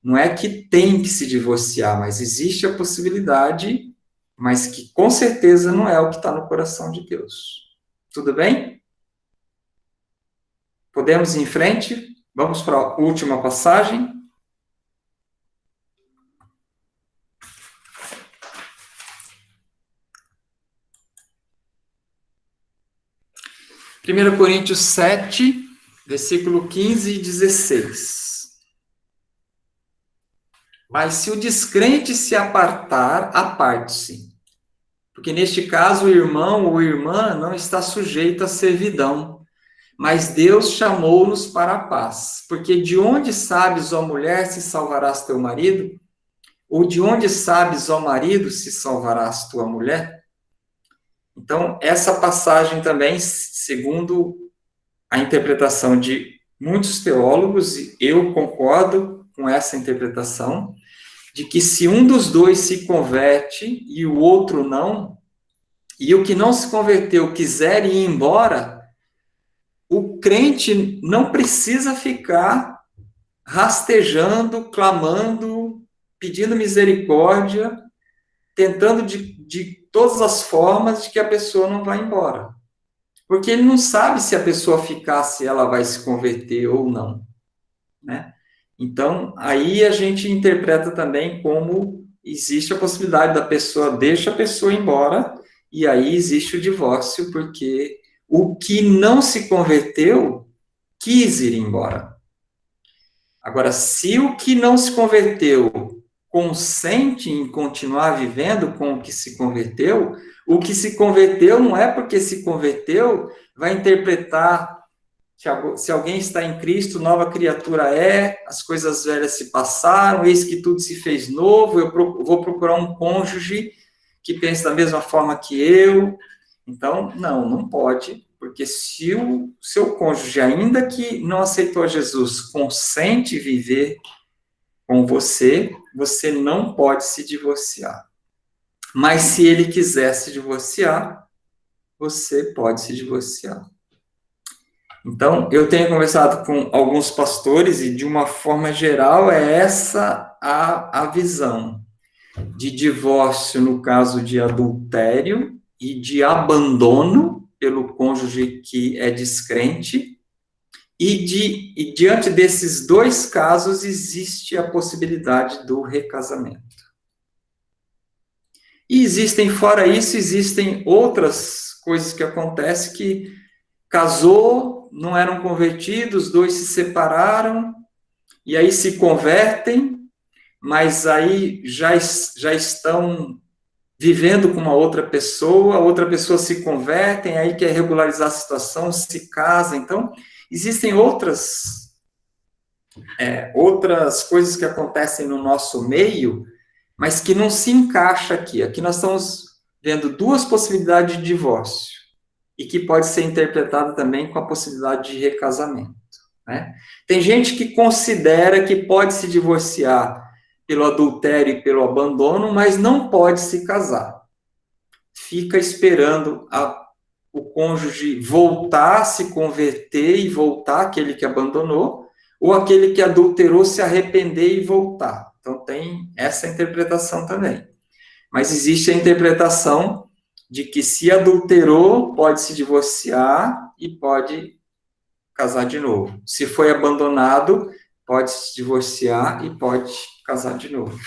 não é que tem que se divorciar, mas existe a possibilidade, mas que com certeza não é o que está no coração de Deus. Tudo bem? Podemos ir em frente? Vamos para a última passagem. Primeiro Coríntios 7, versículo 15 e 16. Mas se o descrente se apartar, aparte-se. Porque neste caso o irmão ou irmã não está sujeito à servidão, mas Deus chamou-nos para a paz. Porque de onde sabes, ó mulher, se salvarás teu marido? Ou de onde sabes, ó marido, se salvarás tua mulher? Então, essa passagem também, segundo a interpretação de muitos teólogos, e eu concordo com essa interpretação, de que se um dos dois se converte e o outro não, e o que não se converteu quiser ir embora, o crente não precisa ficar rastejando, clamando, pedindo misericórdia, tentando de todas as formas de que a pessoa não vai embora. Porque ele não sabe se a pessoa ficar, se ela vai se converter ou não, né? Então, aí a gente interpreta também como existe a possibilidade da pessoa, deixa a pessoa embora, e aí existe o divórcio, porque o que não se converteu quis ir embora. Agora, se o que não se converteu consente em continuar vivendo com o que se converteu não é porque se converteu, vai interpretar que se alguém está em Cristo, nova criatura é, as coisas velhas se passaram, eis que tudo se fez novo, eu vou procurar um cônjuge que pense da mesma forma que eu. Então, não pode, porque se o seu cônjuge, ainda que não aceitou Jesus, consente viver com você, você não pode se divorciar. Mas se ele quiser se divorciar, você pode se divorciar. Então, eu tenho conversado com alguns pastores e, de uma forma geral, é essa a visão de divórcio no caso de adultério e de abandono pelo cônjuge que é descrente, E diante desses dois casos, existe a possibilidade do recasamento. E existem, fora isso, existem outras coisas que acontecem que casou, não eram convertidos, os dois se separaram, e aí se convertem, mas aí já estão vivendo com uma outra pessoa, a outra pessoa se converte, aí quer regularizar a situação, se casa. Então, existem outras coisas que acontecem no nosso meio, mas que não se encaixa aqui. Aqui nós estamos vendo duas possibilidades de divórcio, e que pode ser interpretada também com a possibilidade de recasamento, né? Tem gente que considera que pode se divorciar pelo adultério e pelo abandono, mas não pode se casar. Fica esperando o cônjuge voltar, se converter e voltar, aquele que abandonou, ou aquele que adulterou se arrepender e voltar. Então, tem essa interpretação também. Mas existe a interpretação de que se adulterou, pode se divorciar e pode casar de novo. Se foi abandonado, pode se divorciar e pode casar de novo.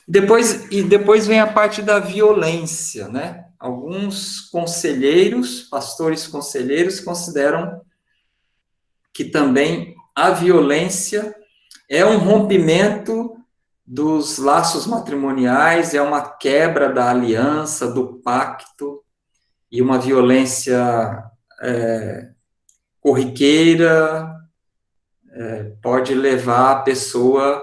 Depois vem a parte da violência, né? Alguns conselheiros, pastores conselheiros, consideram que também a violência é um rompimento dos laços matrimoniais, é uma quebra da aliança, do pacto, e uma violência corriqueira pode levar a pessoa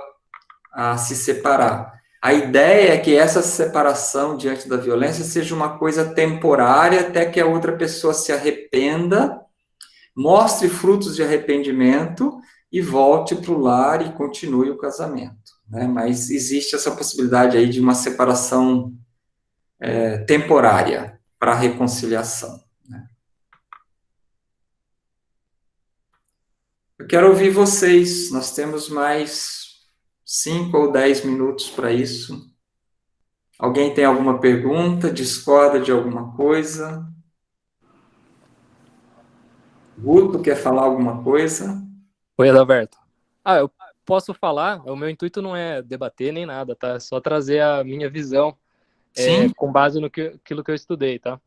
a se separar. A ideia é que essa separação diante da violência seja uma coisa temporária até que a outra pessoa se arrependa, mostre frutos de arrependimento e volte para o lar e continue o casamento, né? Mas existe essa possibilidade aí de uma separação temporária para a reconciliação, né? Eu quero ouvir vocês, nós temos mais 5 ou 10 minutos para isso. Alguém tem alguma pergunta? Discorda de alguma coisa? Guto, quer falar alguma coisa? Oi, Adalberto. Eu posso falar, o meu intuito não é debater nem nada, tá? É só trazer a minha visão com base naquilo que eu estudei, tá?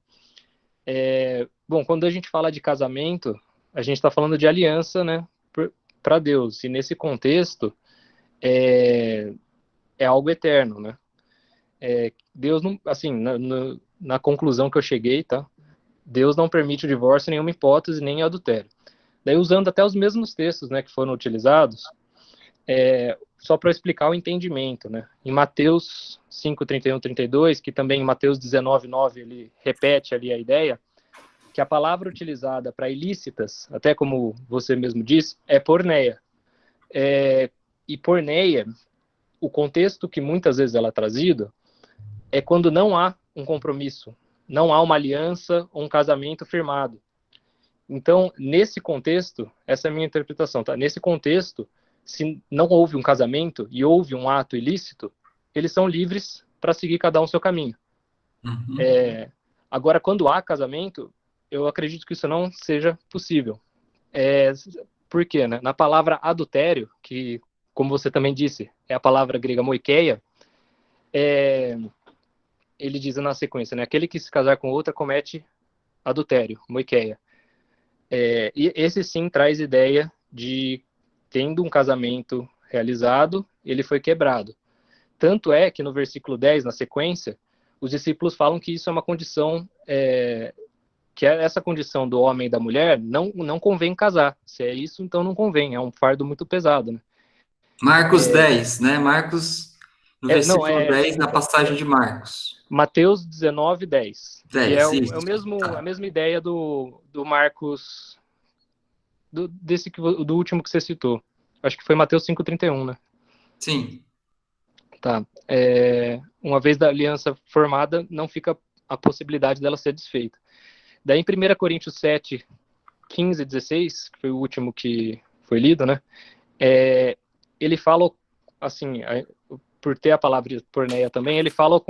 Bom, quando a gente fala de casamento, a gente está falando de aliança, né, para Deus. E nesse contexto, é algo eterno, né? Deus não, assim, na conclusão que eu cheguei, tá? Deus não permite o divórcio em nenhuma hipótese, nem adultério. Daí, usando até os mesmos textos, né, que foram utilizados, só para explicar o entendimento, né? Em Mateus 5, 31, 32, que também em Mateus 19, 9, ele repete ali a ideia, que a palavra utilizada para ilícitas, até como você mesmo disse, é porneia. E porneia, o contexto que muitas vezes ela é trazido, é quando não há um compromisso, não há uma aliança ou um casamento firmado. Então, nesse contexto, essa é a minha interpretação, tá? Nesse contexto, se não houve um casamento e houve um ato ilícito, eles são livres para seguir cada um seu caminho. Uhum. Agora, quando há casamento, eu acredito que isso não seja possível. Por quê, né? Na palavra adultério, que, como você também disse, é a palavra grega moikeia, ele diz na sequência, né? Aquele que se casar com outra comete adultério, moikeia. E esse sim traz ideia de tendo um casamento realizado, ele foi quebrado. Tanto é que no versículo 10, na sequência, os discípulos falam que isso é uma condição, que essa condição do homem e da mulher não convém casar. Se é isso, então não convém, é um fardo muito pesado, né? Marcos 10, né? Marcos, no versículo 10, na passagem de Marcos. Mateus 19, 10. 10, que é tá. a mesma ideia do Marcos, do último que você citou. Acho que foi Mateus 5, 31, né? Sim. Tá. Uma vez da aliança formada, não fica a possibilidade dela ser desfeita. Daí em 1 Coríntios 7, 15 e 16, que foi o último que foi lido, né? Ele fala, assim, por ter a palavra porneia também, ele fala ao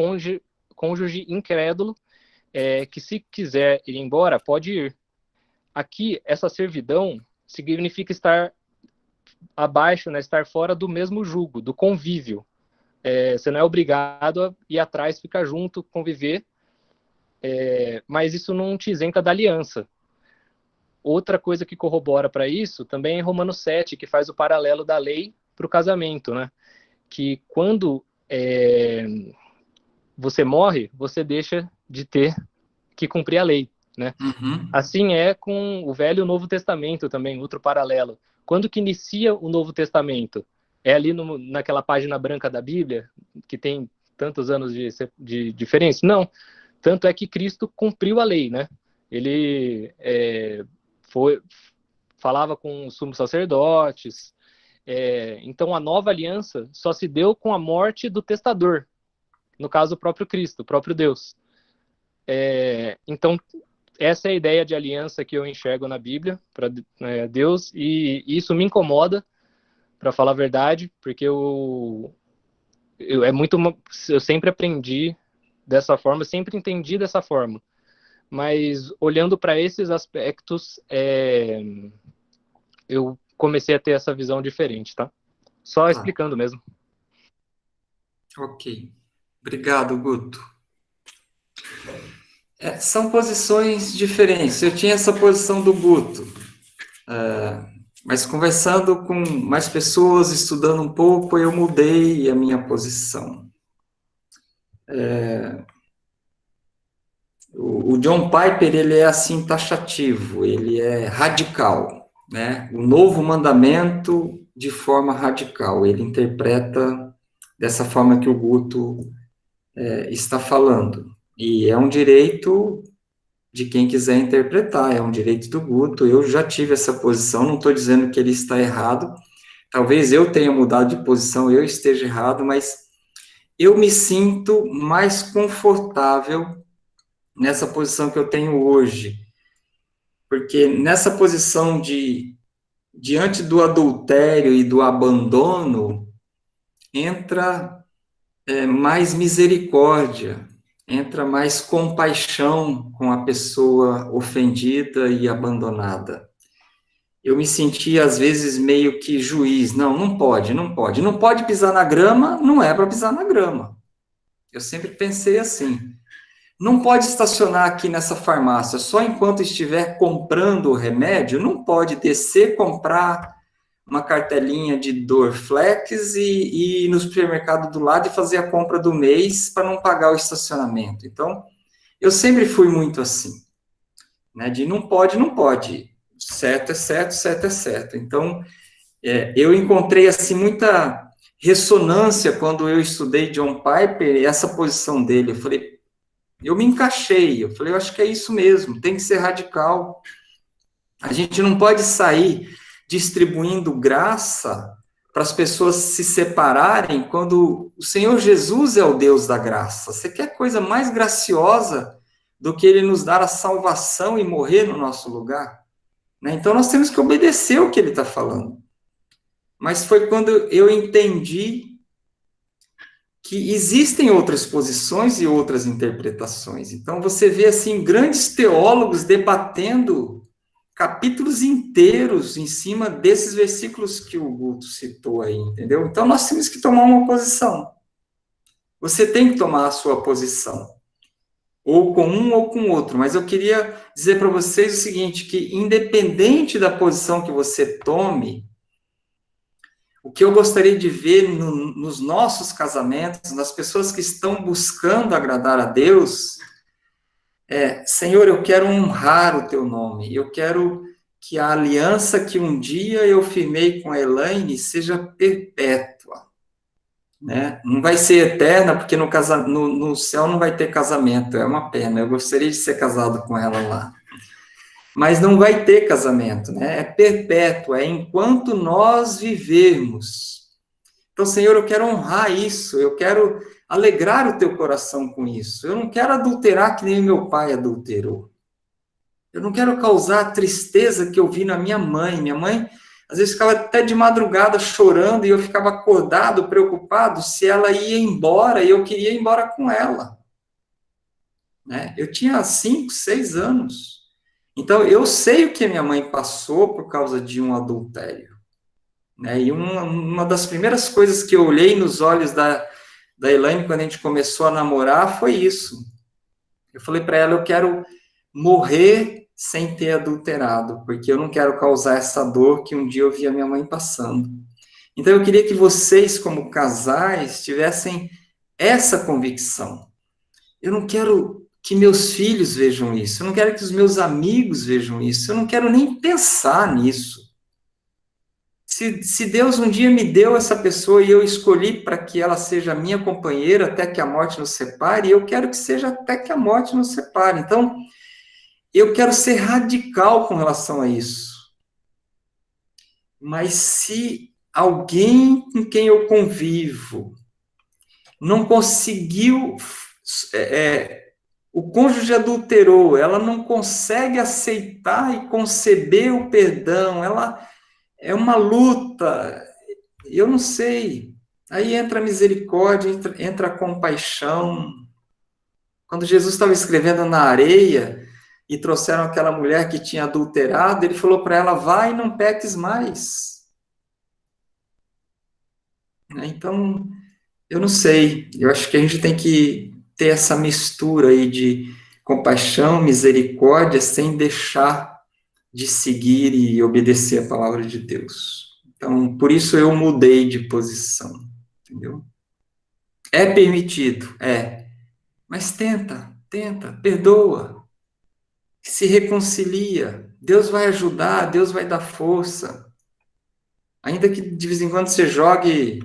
cônjuge incrédulo, que se quiser ir embora, pode ir. aqui, essa servidão significa estar abaixo, né, estar fora do mesmo jugo, do convívio. Você não é obrigado a ir atrás, ficar junto, conviver, mas isso não te isenta da aliança. Outra coisa que corrobora para isso também é Romanos 7, que faz o paralelo da lei para o casamento, né? Que quando você morre, você deixa de ter que cumprir a lei, né? Uhum. Assim é com o Velho e o Novo Testamento também, outro paralelo. Quando que inicia o Novo Testamento? É ali naquela página branca da Bíblia, que tem tantos anos de diferença? Não. Tanto é que Cristo cumpriu a lei, né? Ele falava com os sumos sacerdotes. Então, a nova aliança só se deu com a morte do testador. No caso, o próprio Cristo, o próprio Deus. Então, essa é a ideia de aliança que eu enxergo na Bíblia, para Deus, e isso me incomoda, para falar a verdade, porque eu sempre aprendi dessa forma, sempre entendi dessa forma, mas olhando para esses aspectos, eu comecei a ter essa visão diferente, tá? Só explicando mesmo. Ok. Obrigado, Guto. São posições diferentes. Eu tinha essa posição do Guto, mas conversando com mais pessoas, estudando um pouco, eu mudei a minha posição. O John Piper, ele é assim taxativo, ele é radical, né? O novo mandamento de forma radical. Ele interpreta dessa forma que o Guto está falando. E é um direito de quem quiser interpretar, é um direito do Guto. Eu já tive essa posição, não estou dizendo que ele está errado, talvez eu tenha mudado de posição, eu esteja errado, mas eu me sinto mais confortável nessa posição que eu tenho hoje, porque nessa posição diante do adultério e do abandono, entra mais misericórdia, entra mais compaixão com a pessoa ofendida e abandonada. Eu me sentia, às vezes, meio que juiz. Não pode pisar na grama, não é para pisar na grama. Eu sempre pensei assim. Não pode estacionar aqui nessa farmácia só enquanto estiver comprando o remédio, não pode descer, comprar uma cartelinha de Dorflex e ir no supermercado do lado e fazer a compra do mês para não pagar o estacionamento. Então, eu sempre fui muito assim, né, de não pode, certo é certo, certo é certo. Então, eu encontrei assim muita ressonância quando eu estudei John Piper, essa posição dele. Eu me encaixei, eu falei, eu acho que é isso mesmo, tem que ser radical. A gente não pode sair distribuindo graça para as pessoas se separarem quando o Senhor Jesus é o Deus da graça. Você quer coisa mais graciosa do que Ele nos dar a salvação e morrer no nosso lugar? Né? Então, nós temos que obedecer o que Ele está falando. Mas foi quando eu entendi que existem outras posições e outras interpretações. Então, você vê, assim, grandes teólogos debatendo capítulos inteiros em cima desses versículos que o Guto citou aí, entendeu? Então, nós temos que tomar uma posição. Você tem que tomar a sua posição, ou com um ou com outro, mas eu queria dizer para vocês o seguinte, que independente da posição que você tome, o que eu gostaria de ver nos nossos casamentos, nas pessoas que estão buscando agradar a Deus, Senhor, eu quero honrar o teu nome, eu quero que a aliança que um dia eu firmei com a Elaine seja perpétua, né? Não vai ser eterna, porque no céu não vai ter casamento, é uma pena, eu gostaria de ser casado com ela lá. Mas não vai ter casamento, né? É perpétuo, é enquanto nós vivermos. Então, Senhor, eu quero honrar isso, eu quero alegrar o teu coração com isso. Eu não quero adulterar que nem meu pai adulterou. Eu não quero causar a tristeza que eu vi na minha mãe. Minha mãe, às vezes, ficava até de madrugada chorando e eu ficava acordado, preocupado se ela ia embora e eu queria ir embora com ela. Né? Eu tinha 5, 6 anos. Então, eu sei o que a minha mãe passou por causa de um adultério, né? E uma das primeiras coisas que eu olhei nos olhos da Elaine quando a gente começou a namorar foi isso. Eu falei para ela, eu quero morrer sem ter adulterado, porque eu não quero causar essa dor que um dia eu vi a minha mãe passando. Então, eu queria que vocês, como casais, tivessem essa convicção. Eu não quero que meus filhos vejam isso, eu não quero que os meus amigos vejam isso, eu não quero nem pensar nisso. Se Deus um dia me deu essa pessoa e eu escolhi para que ela seja minha companheira até que a morte nos separe, eu quero que seja até que a morte nos separe. Então, eu quero ser radical com relação a isso. Mas se alguém com quem eu convivo não conseguiu, o cônjuge adulterou, ela não consegue aceitar e conceber o perdão, ela é uma luta, eu não sei. Aí entra a misericórdia, entra a compaixão. Quando Jesus estava escrevendo na areia e trouxeram aquela mulher que tinha adulterado, ele falou para ela, vai e não peques mais. Então, eu não sei, eu acho que a gente tem que ter essa mistura aí de compaixão, misericórdia, sem deixar de seguir e obedecer a palavra de Deus. Então, por isso eu mudei de posição, entendeu? É permitido, mas tenta, perdoa, se reconcilia, Deus vai ajudar, Deus vai dar força, ainda que de vez em quando você jogue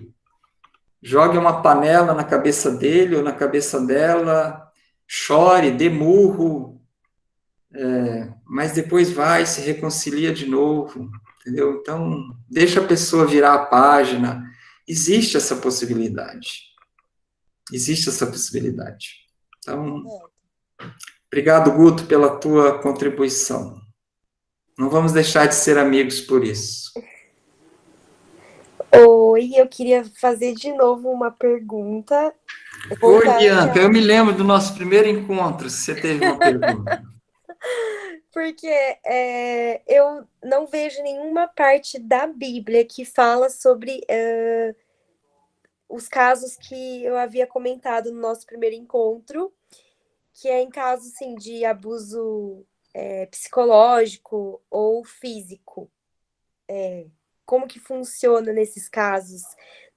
uma panela na cabeça dele ou na cabeça dela, chore, dê murro, mas depois vai, se reconcilia de novo, entendeu? Então, deixa a pessoa virar a página. Existe essa possibilidade. Então, obrigado, Guto, pela tua contribuição. Não vamos deixar de ser amigos por isso. Oi, eu queria fazer de novo uma pergunta. Oi, Bianca, eu me lembro do nosso primeiro encontro, se você teve uma pergunta. Porque eu não vejo nenhuma parte da Bíblia que fala sobre os casos que eu havia comentado no nosso primeiro encontro, que é em casos assim, de abuso psicológico ou físico. Como que funciona nesses casos?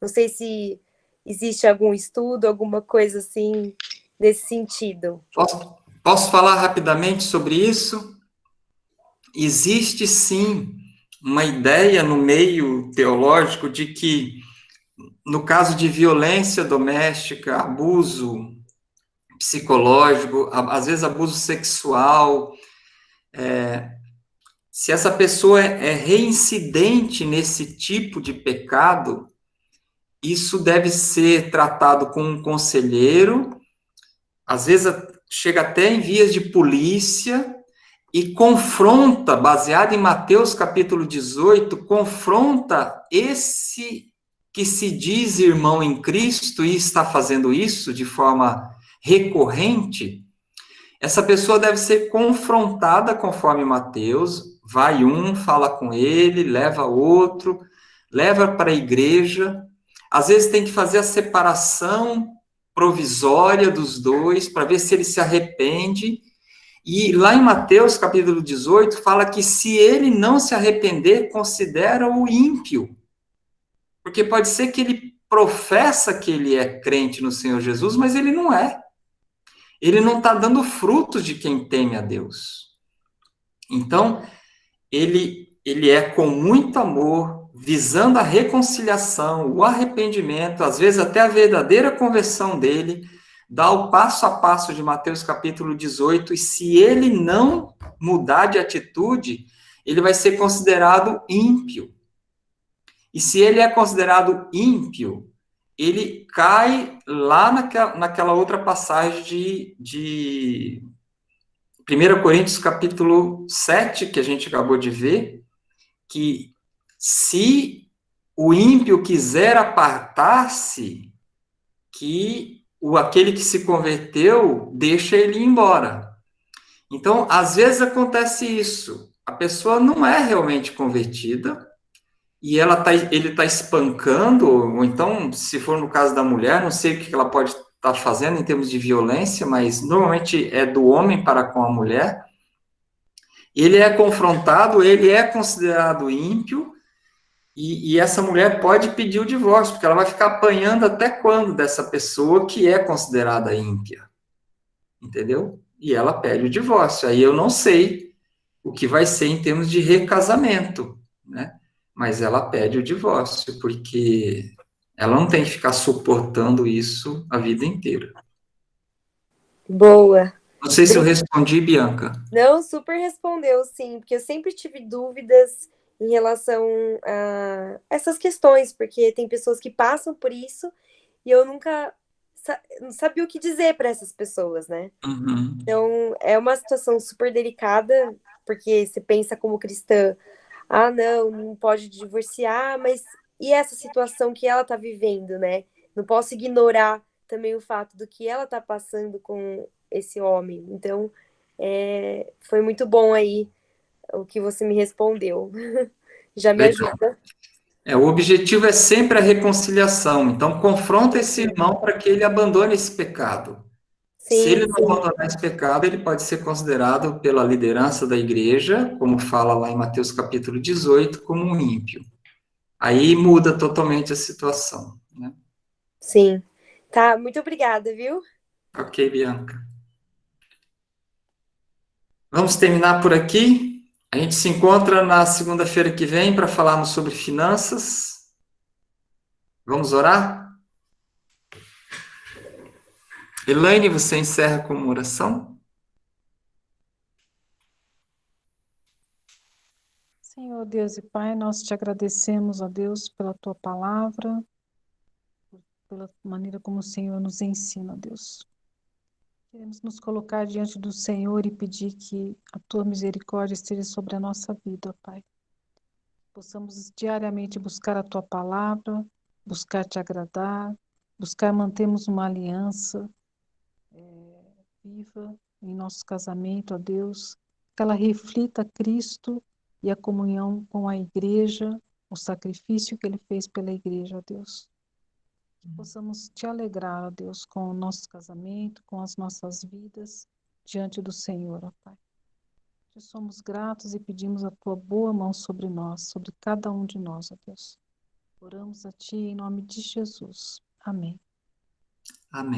Não sei se existe algum estudo, alguma coisa assim, nesse sentido. Posso falar rapidamente sobre isso? Existe, sim, uma ideia no meio teológico de que, no caso de violência doméstica, abuso psicológico, às vezes abuso sexual, se essa pessoa é reincidente nesse tipo de pecado, isso deve ser tratado com um conselheiro, às vezes chega até em vias de polícia, e confronta, baseado em Mateus capítulo 18, confronta esse que se diz irmão em Cristo e está fazendo isso de forma recorrente. Essa pessoa deve ser confrontada conforme Mateus, vai um, fala com ele, leva outro, leva para a igreja, às vezes tem que fazer a separação provisória dos dois, para ver se ele se arrepende. E lá em Mateus, capítulo 18, fala que se ele não se arrepender, considera-o ímpio. Porque pode ser que ele professa que ele é crente no Senhor Jesus, mas ele não é. Ele não está dando frutos de quem teme a Deus. Então, ele é com muito amor, visando a reconciliação, o arrependimento, às vezes até a verdadeira conversão dele, dá o passo a passo de Mateus capítulo 18, e se ele não mudar de atitude, ele vai ser considerado ímpio. E se ele é considerado ímpio, ele cai lá naquela outra passagem de 1 Coríntios capítulo 7, que a gente acabou de ver, que se o ímpio quiser apartar-se, que aquele que se converteu, deixa ele ir embora. Então, às vezes acontece isso. A pessoa não é realmente convertida e ele está espancando, ou então, se for no caso da mulher, não sei o que ela pode estar fazendo em termos de violência, mas normalmente é do homem para com a mulher. Ele é confrontado, ele é considerado ímpio, e essa mulher pode pedir o divórcio, porque ela vai ficar apanhando até quando dessa pessoa que é considerada ímpia, entendeu? E ela pede o divórcio. Aí eu não sei o que vai ser em termos de recasamento, né? Mas ela pede o divórcio, porque ela não tem que ficar suportando isso a vida inteira. Boa. Não sei se eu respondi, Bianca. Não, super respondeu, sim, porque eu sempre tive dúvidas em relação a essas questões, porque tem pessoas que passam por isso e eu nunca não sabia o que dizer para essas pessoas, né? Uhum. Então, é uma situação super delicada, porque você pensa como cristã, ah, não pode divorciar, mas e essa situação que ela tá vivendo, né? Não posso ignorar também o fato do que ela tá passando com esse homem. Então, foi muito bom aí o que você me respondeu. Já me ajuda. O objetivo é sempre a reconciliação. Então, confronta esse irmão para que ele abandone esse pecado. Se Sim, ele não abandonar esse pecado, ele pode ser considerado pela liderança da igreja, como fala lá em Mateus capítulo 18, como um ímpio. Aí muda totalmente a situação, né? sim. Tá, muito obrigada, viu? Ok, Bianca. Vamos terminar por aqui. A gente se encontra na segunda-feira que vem para falarmos sobre finanças. Vamos orar? Elaine, você encerra com uma oração? Senhor Deus e Pai, nós te agradecemos, ó Deus, pela tua palavra, pela maneira como o Senhor nos ensina, ó Deus. Queremos nos colocar diante do Senhor e pedir que a tua misericórdia esteja sobre a nossa vida, ó Pai. Possamos diariamente buscar a tua palavra, buscar te agradar, buscar mantermos uma aliança viva em nosso casamento, ó Deus, que ela reflita Cristo e a comunhão com a igreja, o sacrifício que ele fez pela igreja, ó Deus. Que possamos te alegrar, ó Deus, com o nosso casamento, com as nossas vidas diante do Senhor, ó Pai. Te somos gratos e pedimos a tua boa mão sobre nós, sobre cada um de nós, ó Deus. Oramos a ti em nome de Jesus. Amém. Amém.